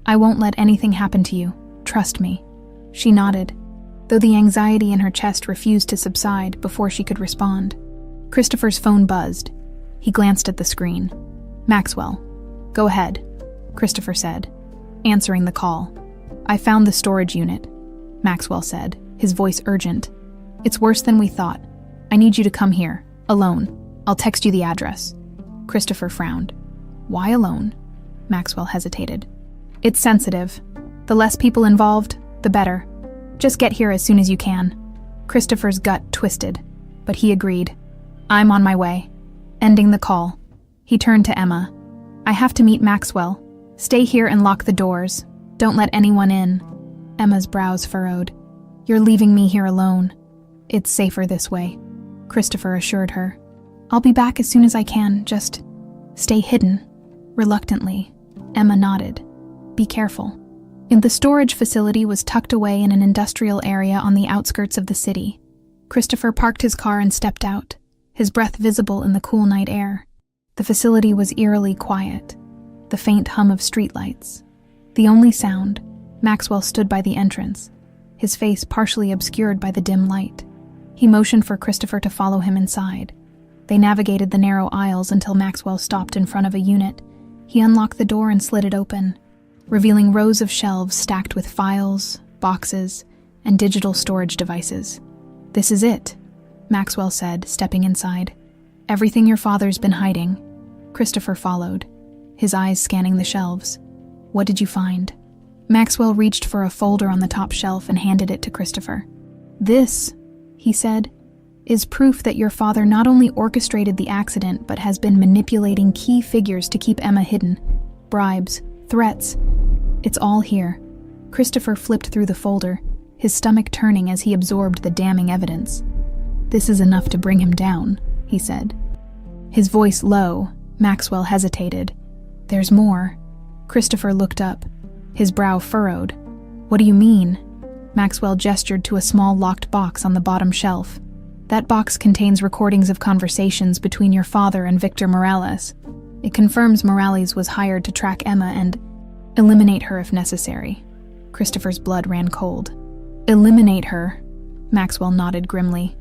A: "I won't let anything happen to you. Trust me." She nodded, though the anxiety in her chest refused to subside before she could respond. Christopher's phone buzzed. He glanced at the screen. "Maxwell." "Go ahead," Christopher said, answering the call. "I found the storage unit," Maxwell said, his voice urgent. "It's worse than we thought. I need you to come here, alone. I'll text you the address." Christopher frowned. "Why alone?" Maxwell hesitated. "It's sensitive. The less people involved, the better. Just get here as soon as you can." Christopher's gut twisted, but he agreed. "I'm on my way." Ending the call, he turned to Emma. "I have to meet Maxwell. Stay here and lock the doors. Don't let anyone in." Emma's brows furrowed. "You're leaving me here alone." "It's safer this way," Christopher assured her. "I'll be back as soon as I can, just stay hidden." Reluctantly, Emma nodded. "Be careful." The storage facility was tucked away in an industrial area on the outskirts of the city. Christopher parked his car and stepped out, his breath visible in the cool night air. The facility was eerily quiet, the faint hum of streetlights. The only sound, Maxwell stood by the entrance, his face partially obscured by the dim light. He motioned for Christopher to follow him inside. They navigated the narrow aisles until Maxwell stopped in front of a unit. He unlocked the door and slid it open, revealing rows of shelves stacked with files, boxes, and digital storage devices. "This is it," Maxwell said, stepping inside. "Everything your father's been hiding." Christopher followed, his eyes scanning the shelves. "What did you find?" Maxwell reached for a folder on the top shelf and handed it to Christopher. "This," he said, "is proof that your father not only orchestrated the accident but has been manipulating key figures to keep Emma hidden. Bribes, threats. It's all here." Christopher flipped through the folder, his stomach turning as he absorbed the damning evidence. "This is enough to bring him down," he said. His voice low, Maxwell hesitated. "There's more." Christopher looked up, his brow furrowed. "What do you mean?" Maxwell gestured to a small locked box on the bottom shelf. "That box contains recordings of conversations between your father and Victor Morales. It confirms Morales was hired to track Emma and eliminate her if necessary." Christopher's blood ran cold. "Eliminate her?" Maxwell nodded grimly.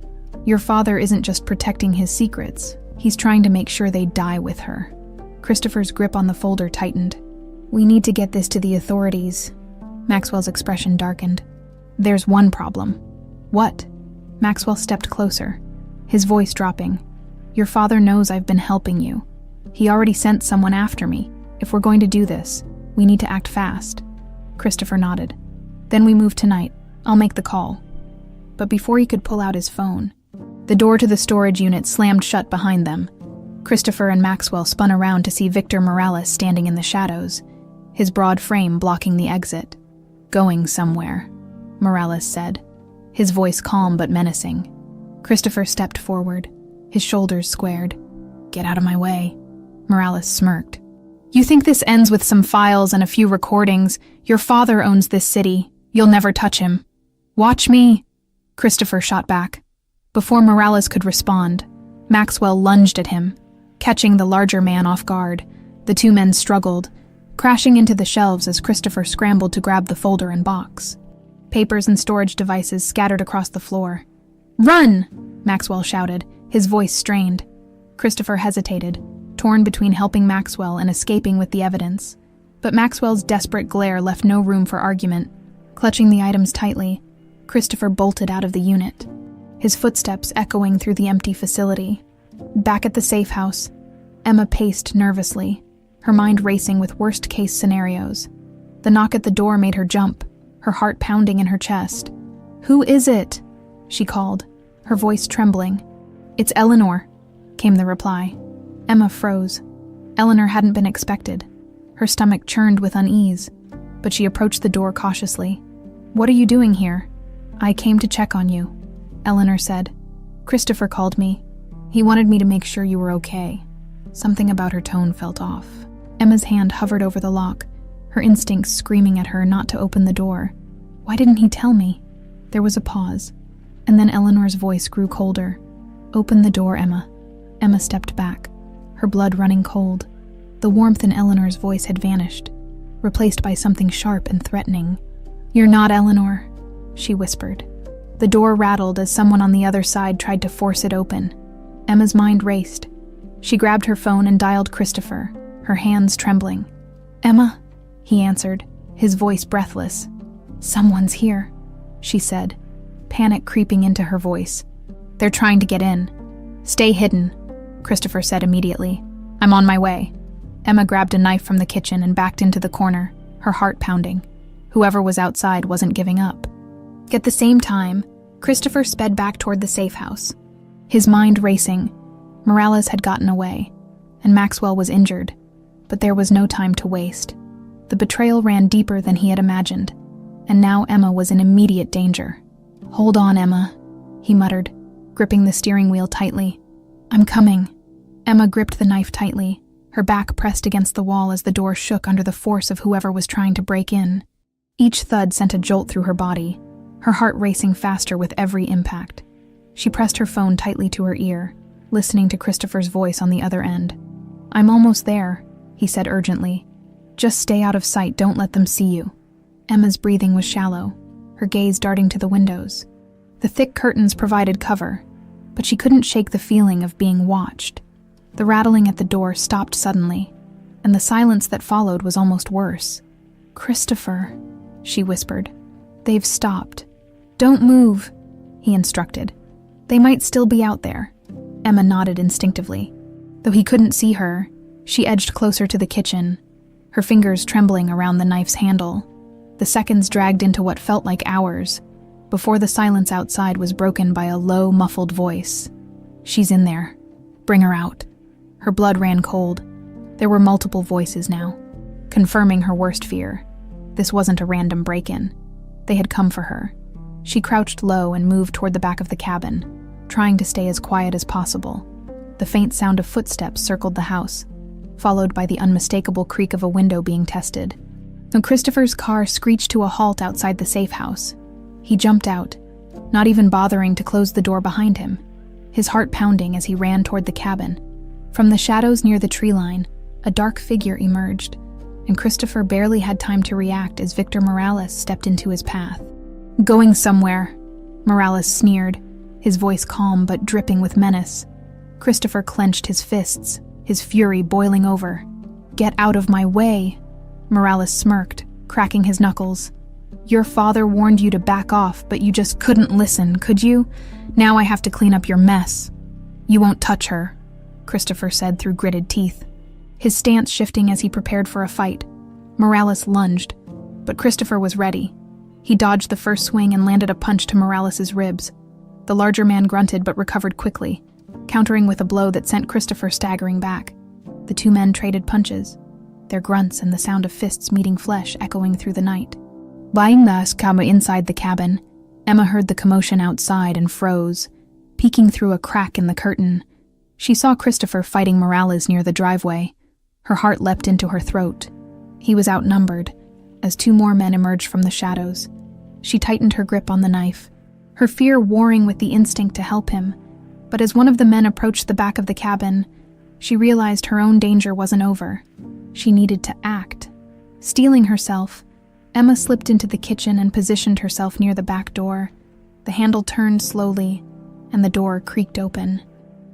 A: "Your father isn't just protecting his secrets. He's trying to make sure they die with her." Christopher's grip on the folder tightened. "We need to get this to the authorities." Maxwell's expression darkened. "There's one problem." "What?" Maxwell stepped closer, his voice dropping. "Your father knows I've been helping you. He already sent someone after me. If we're going to do this, we need to act fast." Christopher nodded. "Then we move tonight. I'll make the call." But before he could pull out his phone, the door to the storage unit slammed shut behind them. Christopher and Maxwell spun around to see Victor Morales standing in the shadows, his broad frame blocking the exit. "Going somewhere," Morales said, his voice calm but menacing. Christopher stepped forward, his shoulders squared. "Get out of my way," Morales smirked. "You think this ends with some files and a few recordings? Your father owns this city. You'll never touch him." "Watch me," Christopher shot back. Before Morales could respond, Maxwell lunged at him, catching the larger man off guard. The two men struggled, crashing into the shelves as Christopher scrambled to grab the folder and box. Papers and storage devices scattered across the floor. "Run!" Maxwell shouted, his voice strained. Christopher hesitated, torn between helping Maxwell and escaping with the evidence. But Maxwell's desperate glare left no room for argument. Clutching the items tightly, Christopher bolted out of the unit, his footsteps echoing through the empty facility. Back at the safe house, Emma paced nervously, her mind racing with worst-case scenarios. The knock at the door made her jump, her heart pounding in her chest. "Who is it?" she called, her voice trembling. "It's Eleanor," came the reply. Emma froze. Eleanor hadn't been expected. Her stomach churned with unease, but she approached the door cautiously. "What are you doing here?" "I came to check on you," Eleanor said. "Christopher called me. He wanted me to make sure you were okay." Something about her tone felt off. Emma's hand hovered over the lock, her instincts screaming at her not to open the door. Why didn't he tell me? There was a pause, and then Eleanor's voice grew colder. "Open the door, Emma." Emma stepped back, her blood running cold. The warmth in Eleanor's voice had vanished, replaced by something sharp and threatening. "You're not Eleanor," she whispered. The door rattled as someone on the other side tried to force it open. Emma's mind raced. She grabbed her phone and dialed Christopher, her hands trembling. "Emma?" he answered, his voice breathless. "Someone's here," she said, panic creeping into her voice. "They're trying to get in." "Stay hidden," Christopher said immediately. "I'm on my way." Emma grabbed a knife from the kitchen and backed into the corner, her heart pounding. Whoever was outside wasn't giving up. At the same time, Christopher sped back toward the safe house. His mind racing. Morales had gotten away, and Maxwell was injured, but there was no time to waste. The betrayal ran deeper than he had imagined, and now Emma was in immediate danger. "Hold on, Emma," he muttered, gripping the steering wheel tightly. "I'm coming." Emma gripped the knife tightly, her back pressed against the wall as the door shook under the force of whoever was trying to break in. Each thud sent a jolt through her body, her heart racing faster with every impact. She pressed her phone tightly to her ear, listening to Christopher's voice on the other end. "I'm almost there," he said urgently. "Just stay out of sight, don't let them see you." Emma's breathing was shallow, her gaze darting to the windows. The thick curtains provided cover, but she couldn't shake the feeling of being watched. The rattling at the door stopped suddenly, and the silence that followed was almost worse. "Christopher," she whispered. "They've stopped. Don't move," he instructed. "They might still be out there." Emma nodded instinctively. Though he couldn't see her, she edged closer to the kitchen, her fingers trembling around the knife's handle. The seconds dragged into what felt like hours, before the silence outside was broken by a low, muffled voice. "She's in there. Bring her out." Her blood ran cold. There were multiple voices now, confirming her worst fear. This wasn't a random break-in. They had come for her. She crouched low and moved toward the back of the cabin, trying to stay as quiet as possible. The faint sound of footsteps circled the house, followed by the unmistakable creak of a window being tested. When Christopher's car screeched to a halt outside the safe house, he jumped out, not even bothering to close the door behind him, his heart pounding as he ran toward the cabin. From the shadows near the tree line, a dark figure emerged, and Christopher barely had time to react as Victor Morales stepped into his path. "Going somewhere," Morales sneered, his voice calm but dripping with menace. Christopher clenched his fists, his fury boiling over. "Get out of my way," Morales smirked, cracking his knuckles. "Your father warned you to back off, but you just couldn't listen, could you? Now I have to clean up your mess." "You won't touch her," Christopher said through gritted teeth, his stance shifting as he prepared for a fight. Morales lunged, but Christopher was ready. He dodged the first swing and landed a punch to Morales' ribs. The larger man grunted but recovered quickly, countering with a blow that sent Christopher staggering back. The two men traded punches, their grunts and the sound of fists meeting flesh echoing through the night. Buying the came inside the cabin, Emma heard the commotion outside and froze, peeking through a crack in the curtain. She saw Christopher fighting Morales near the driveway. Her heart leapt into her throat. He was outnumbered, as two more men emerged from the shadows. She tightened her grip on the knife, her fear warring with the instinct to help him. But as one of the men approached the back of the cabin, she realized her own danger wasn't over. She needed to act. Steeling herself, Emma slipped into the kitchen and positioned herself near the back door. The handle turned slowly, and the door creaked open.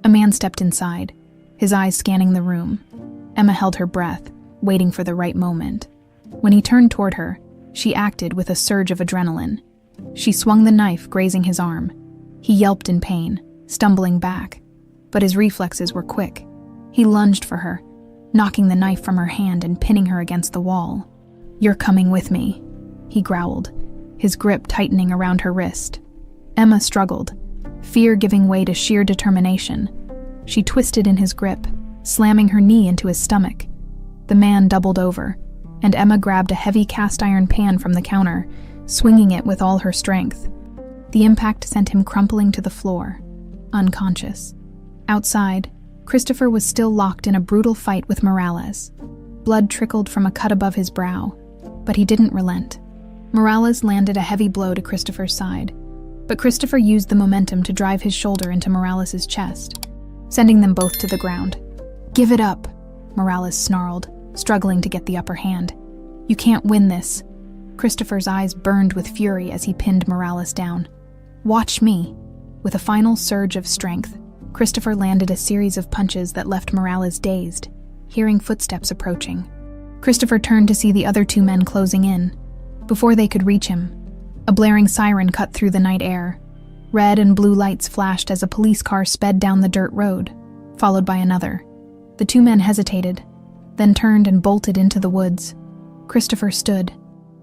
A: A man stepped inside, his eyes scanning the room. Emma held her breath, waiting for the right moment. When he turned toward her, she acted with a surge of adrenaline. She swung the knife, grazing his arm. He yelped in pain, stumbling back, but his reflexes were quick. He lunged for her, knocking the knife from her hand and pinning her against the wall. "You're coming with me," he growled, his grip tightening around her wrist. Emma struggled, fear giving way to sheer determination. She twisted in his grip, slamming her knee into his stomach. The man doubled over, and Emma grabbed a heavy cast-iron pan from the counter, swinging it with all her strength. The impact sent him crumpling to the floor, unconscious. Outside, Christopher was still locked in a brutal fight with Morales. Blood trickled from a cut above his brow, but he didn't relent. Morales landed a heavy blow to Christopher's side, but Christopher used the momentum to drive his shoulder into Morales' chest. sending them both to the ground. "Give it up," Morales snarled, struggling to get the upper hand. "You can't win this." Christopher's eyes burned with fury as he pinned Morales down. "Watch me." With a final surge of strength, Christopher landed a series of punches that left Morales dazed, hearing footsteps approaching. Christopher turned to see the other two men closing in. Before they could reach him, a blaring siren cut through the night air. Red and blue lights flashed as a police car sped down the dirt road, followed by another. The two men hesitated, then turned and bolted into the woods. Christopher stood,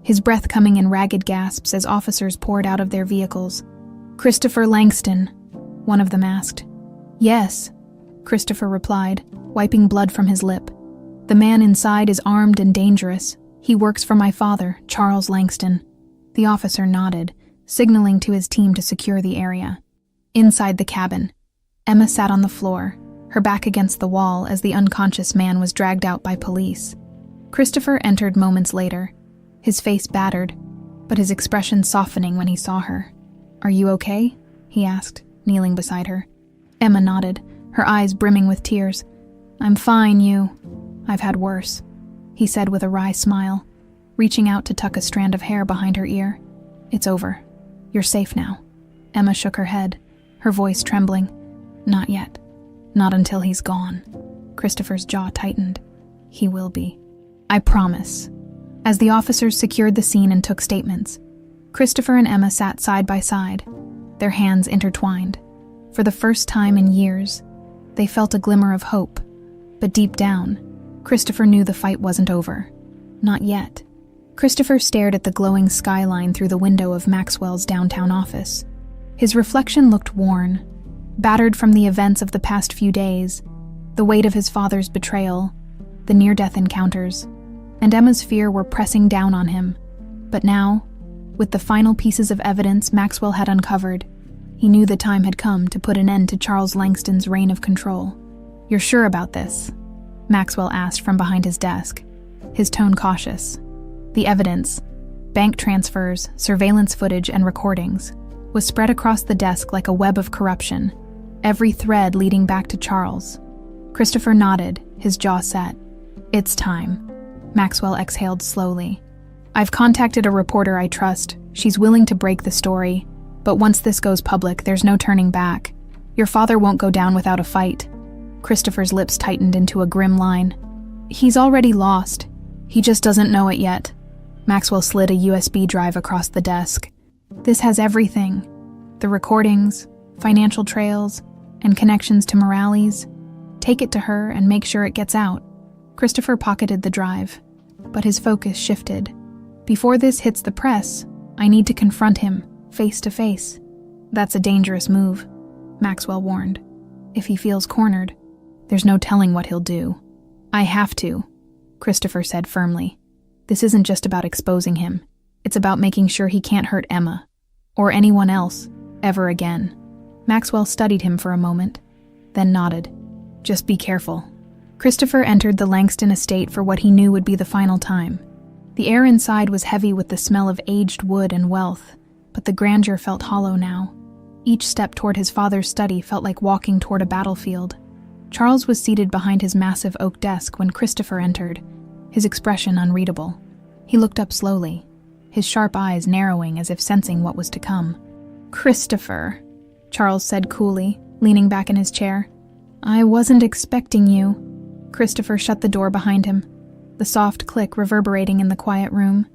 A: his breath coming in ragged gasps as officers poured out of their vehicles. "Christopher Langston," one of them asked. "Yes," Christopher replied, wiping blood from his lip. "The man inside is armed and dangerous. He works for my father, Charles Langston." The officer nodded, signaling to his team to secure the area. Inside the cabin, Emma sat on the floor, her back against the wall as the unconscious man was dragged out by police. Christopher entered moments later, his face battered, but his expression softening when he saw her. "Are you okay?" he asked, kneeling beside her. Emma nodded, her eyes brimming with tears. "I'm fine, I've had worse," he said with a wry smile, reaching out to tuck a strand of hair behind her ear. "It's over. You're safe now." Emma shook her head, her voice trembling. "Not yet. Not until he's gone." Christopher's jaw tightened. "He will be. I promise." As the officers secured the scene and took statements, Christopher and Emma sat side by side, their hands intertwined. For the first time in years, they felt a glimmer of hope, but deep down, Christopher knew the fight wasn't over. Not yet. Christopher stared at the glowing skyline through the window of Maxwell's downtown office. His reflection looked worn, battered from the events of the past few days, the weight of his father's betrayal, the near-death encounters, and Emma's fear were pressing down on him. But now, with the final pieces of evidence Maxwell had uncovered, he knew the time had come to put an end to Charles Langston's reign of control. "You're sure about this?" Maxwell asked from behind his desk, his tone cautious. The evidence, bank transfers, surveillance footage, and recordings, was spread across the desk like a web of corruption, every thread leading back to Charles. Christopher nodded, his jaw set. "It's time." Maxwell exhaled slowly. "I've contacted a reporter I trust. She's willing to break the story. But once this goes public, there's no turning back. Your father won't go down without a fight." Christopher's lips tightened into a grim line. "He's already lost. He just doesn't know it yet." Maxwell slid a USB drive across the desk. "This has everything. The recordings, financial trails, and connections to Morales. Take it to her and make sure it gets out." Christopher pocketed the drive, but his focus shifted. "Before this hits the press, I need to confront him, face to face." "That's a dangerous move," Maxwell warned. "If he feels cornered, there's no telling what he'll do." "I have to," Christopher said firmly. "This isn't just about exposing him. It's about making sure he can't hurt Emma, or anyone else, ever again." Maxwell studied him for a moment, then nodded. "Just be careful." Christopher entered the Langston estate for what he knew would be the final time. The air inside was heavy with the smell of aged wood and wealth, but the grandeur felt hollow now. Each step toward his father's study felt like walking toward a battlefield. Charles was seated behind his massive oak desk when Christopher entered, his expression unreadable. He looked up slowly, his sharp eyes narrowing as if sensing what was to come. "Christopher," Charles said coolly, leaning back in his chair. "I wasn't expecting you." Christopher shut the door behind him, the soft click reverberating in the quiet room.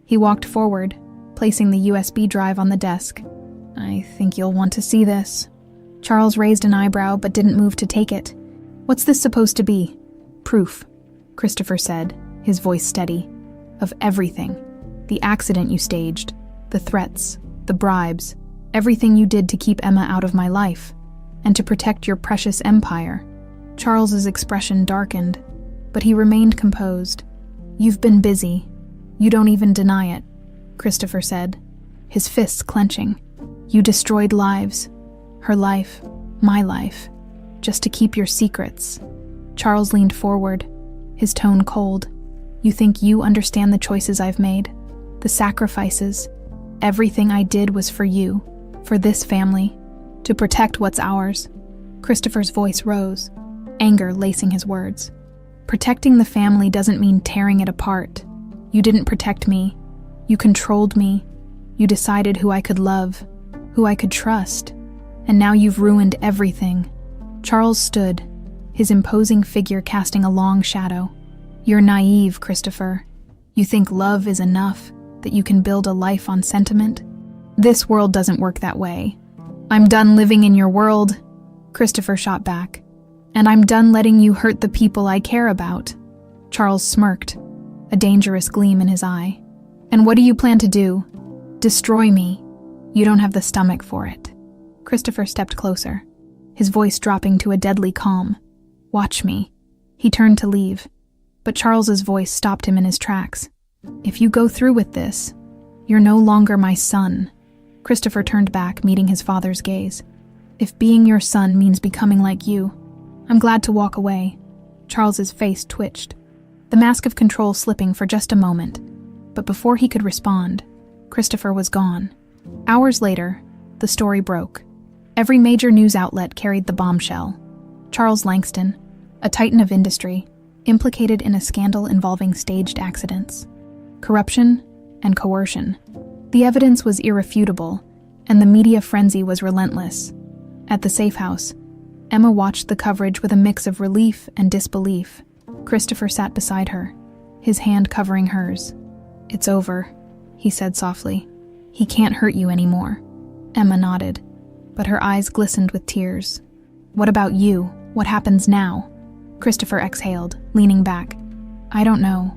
A: He walked forward, placing the USB drive on the desk. "I think you'll want to see this." Charles raised an eyebrow but didn't move to take it. "What's this supposed to be?" "Proof," Christopher said, his voice steady. "Of everything. The accident you staged, the threats, the bribes, everything you did to keep Emma out of my life, and to protect your precious empire." Charles's expression darkened, but he remained composed. "You've been busy. You don't even deny it," Christopher said, his fists clenching. "You destroyed lives. Her life, my life, just to keep your secrets." Charles leaned forward, his tone cold. "You think you understand the choices I've made? The sacrifices? Everything I did was for you, for this family, to protect what's ours. Christopher's voice rose, anger lacing his words. Protecting the family doesn't mean tearing it apart. You didn't protect me. You controlled me. You decided who I could love, who I could trust. And now you've ruined everything. Charles stood, his imposing figure casting a long shadow. You're naive, Christopher. You think love is enough, that you can build a life on sentiment? This world doesn't work that way. I'm done living in your world, Christopher shot back. And I'm done letting you hurt the people I care about. Charles smirked, a dangerous gleam in his eye. And what do you plan to do? Destroy me. You don't have the stomach for it. Christopher stepped closer, his voice dropping to a deadly calm. Watch me. He turned to leave, but Charles's voice stopped him in his tracks. If you go through with this, you're no longer my son. Christopher turned back, meeting his father's gaze. If being your son means becoming like you, I'm glad to walk away. Charles's face twitched, the mask of control slipping for just a moment. But before he could respond, Christopher was gone. Hours later, the story broke. Every major news outlet carried the bombshell. Charles Langston, a titan of industry, implicated in a scandal involving staged accidents, corruption, and coercion. The evidence was irrefutable, and the media frenzy was relentless. At the safe house, Emma watched the coverage with a mix of relief and disbelief. Christopher sat beside her, his hand covering hers. It's over, he said softly. He can't hurt you anymore. Emma nodded, but her eyes glistened with tears. What about you? What happens now? Christopher exhaled, leaning back. I don't know.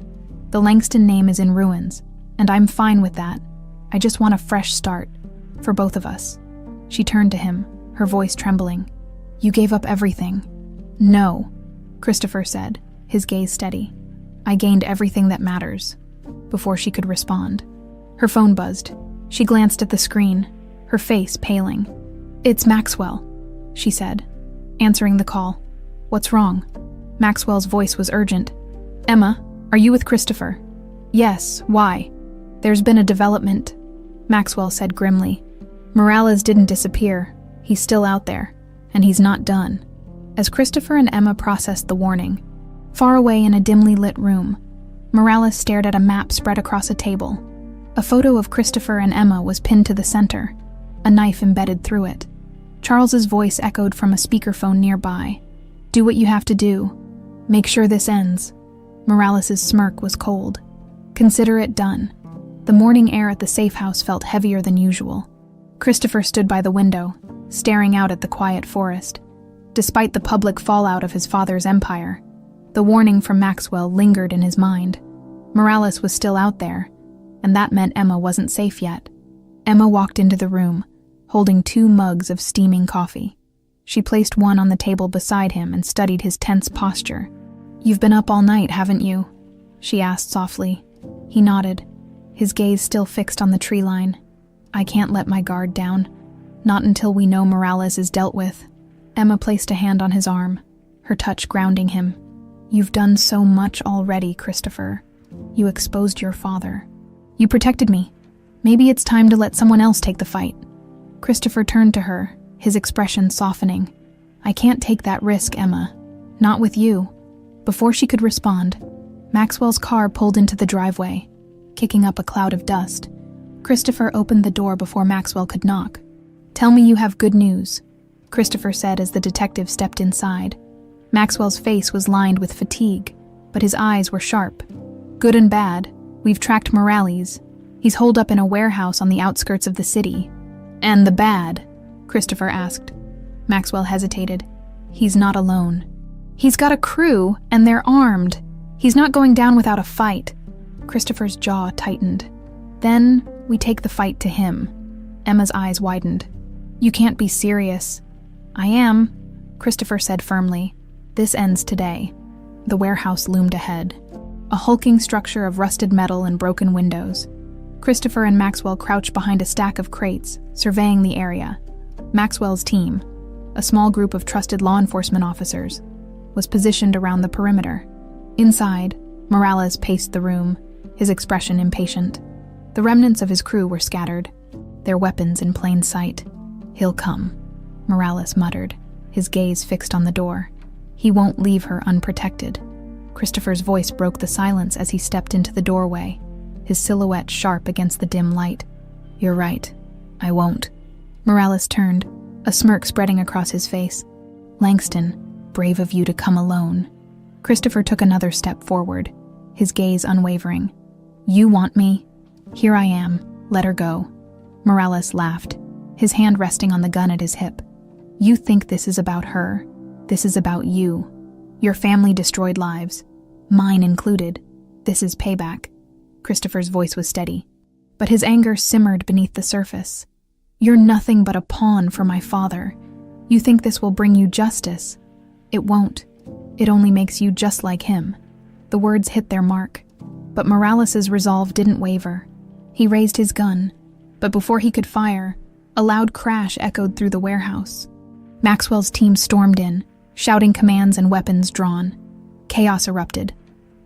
A: The Langston name is in ruins, and I'm fine with that. I just want a fresh start, for both of us. She turned to him, her voice trembling. You gave up everything. No, Christopher said, his gaze steady. I gained everything that matters. Before she could respond, her phone buzzed. She glanced at the screen, her face paling. It's Maxwell, she said, answering the call. What's wrong? Maxwell's voice was urgent. Emma, are you with Christopher? Yes, why? There's been a development, Maxwell said grimly. Morales didn't disappear. He's still out there, and he's not done. As Christopher and Emma processed the warning, far away in a dimly lit room, Morales stared at a map spread across a table. A photo of Christopher and Emma was pinned to the center, a knife embedded through it. Charles's voice echoed from a speakerphone nearby. Do what you have to do. Make sure this ends. Morales's smirk was cold. Consider it done. The morning air at the safe house felt heavier than usual. Christopher stood by the window, staring out at the quiet forest. Despite the public fallout of his father's empire, the warning from Maxwell lingered in his mind. Morales was still out there, and that meant Emma wasn't safe yet. Emma walked into the room, holding 2 mugs of steaming coffee. She placed one on the table beside him and studied his tense posture. You've been up all night, haven't you? She asked softly. He nodded, his gaze still fixed on the tree line. I can't let my guard down. Not until we know Morales is dealt with. Emma placed a hand on his arm, her touch grounding him. You've done so much already, Christopher. You exposed your father. You protected me. Maybe it's time to let someone else take the fight. Christopher turned to her, his expression softening. I can't take that risk, Emma. Not with you. Before she could respond, Maxwell's car pulled into the driveway, kicking up a cloud of dust. Christopher opened the door before Maxwell could knock. Tell me you have good news, Christopher said as the detective stepped inside. Maxwell's face was lined with fatigue, but his eyes were sharp. Good and bad, we've tracked Morales. He's holed up in a warehouse on the outskirts of the city. And the bad? Christopher asked. Maxwell hesitated. He's not alone. He's got a crew, and they're armed. He's not going down without a fight. Christopher's jaw tightened. Then we take the fight to him. Emma's eyes widened. You can't be serious. I am, Christopher said firmly. This ends today. The warehouse loomed ahead, a hulking structure of rusted metal and broken windows. Christopher and Maxwell crouched behind a stack of crates, surveying the area. Maxwell's team, a small group of trusted law enforcement officers, was positioned around the perimeter. Inside, Morales paced the room, his expression impatient. The remnants of his crew were scattered, their weapons in plain sight. He'll come, Morales muttered. his gaze fixed on the door. He won't leave her unprotected. Christopher's voice broke the silence as he stepped into the doorway, his silhouette sharp against the dim light. "You're right. I won't." Morales turned, a smirk spreading across his face. "Langston, brave of you to come alone." Christopher took another step forward, his gaze unwavering. "You want me? Here I am. Let her go." Morales laughed, his hand resting on the gun at his hip. "You think this is about her. This is about you. Your family destroyed lives, mine included. This is payback." Christopher's voice was steady, but his anger simmered beneath the surface. "You're nothing but a pawn for my father. You think this will bring you justice. It won't. It only makes you just like him." The words hit their mark, but Morales's resolve didn't waver. He raised his gun, but before he could fire, a loud crash echoed through the warehouse. Maxwell's team stormed in, shouting commands and weapons drawn. Chaos erupted.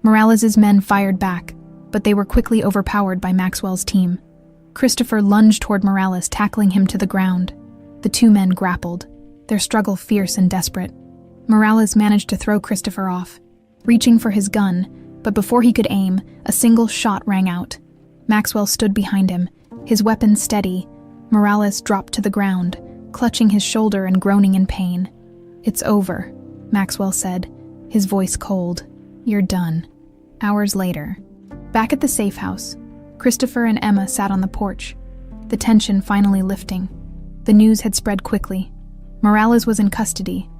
A: Morales's men fired back, but they were quickly overpowered by Maxwell's team. Christopher lunged toward Morales, tackling him to the ground. The two men grappled, their struggle fierce and desperate. Morales managed to throw Christopher off, reaching for his gun, but before he could aim, a single shot rang out. Maxwell stood behind him, his weapon steady. Morales dropped to the ground, clutching his shoulder and groaning in pain. "It's over," Maxwell said, his voice cold. "You're done." Hours later, back at the safe house, Christopher and Emma sat on the porch, the tension finally lifting. The news had spread quickly. Morales was in custody,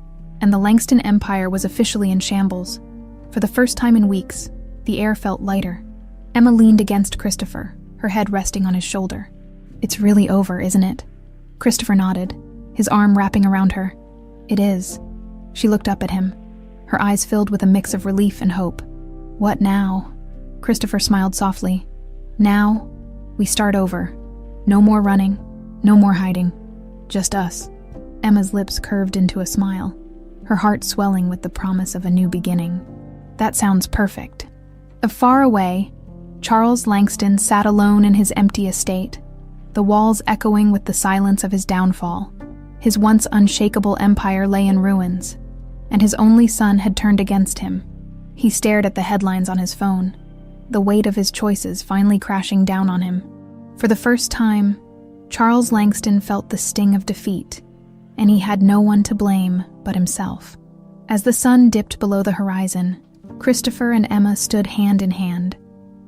A: and the Langston Empire was officially in shambles. For the first time in weeks, the air felt lighter. Emma leaned against Christopher, her head resting on his shoulder. "It's really over, isn't it?" Christopher nodded, his arm wrapping around her. "It is." She looked up at him, her eyes filled with a mix of relief and hope. "What now?" Christopher smiled softly. "Now, we start over. No more running, no more hiding. Just us." Emma's lips curved into a smile, her heart swelling with the promise of a new beginning. "That sounds perfect." Far away, Charles Langston sat alone in his empty estate, the walls echoing with the silence of his downfall. His once unshakable empire lay in ruins, and his only son had turned against him. He stared at the headlines on his phone, the weight of his choices finally crashing down on him. For the first time, Charles Langston felt the sting of defeat, and he had no one to blame but himself. As the sun dipped below the horizon, Christopher and Emma stood hand in hand,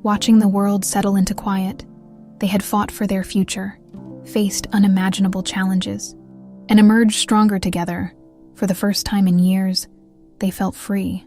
A: watching the world settle into quiet. They had fought for their future, faced unimaginable challenges, and emerged stronger together. For the first time in years, they felt free.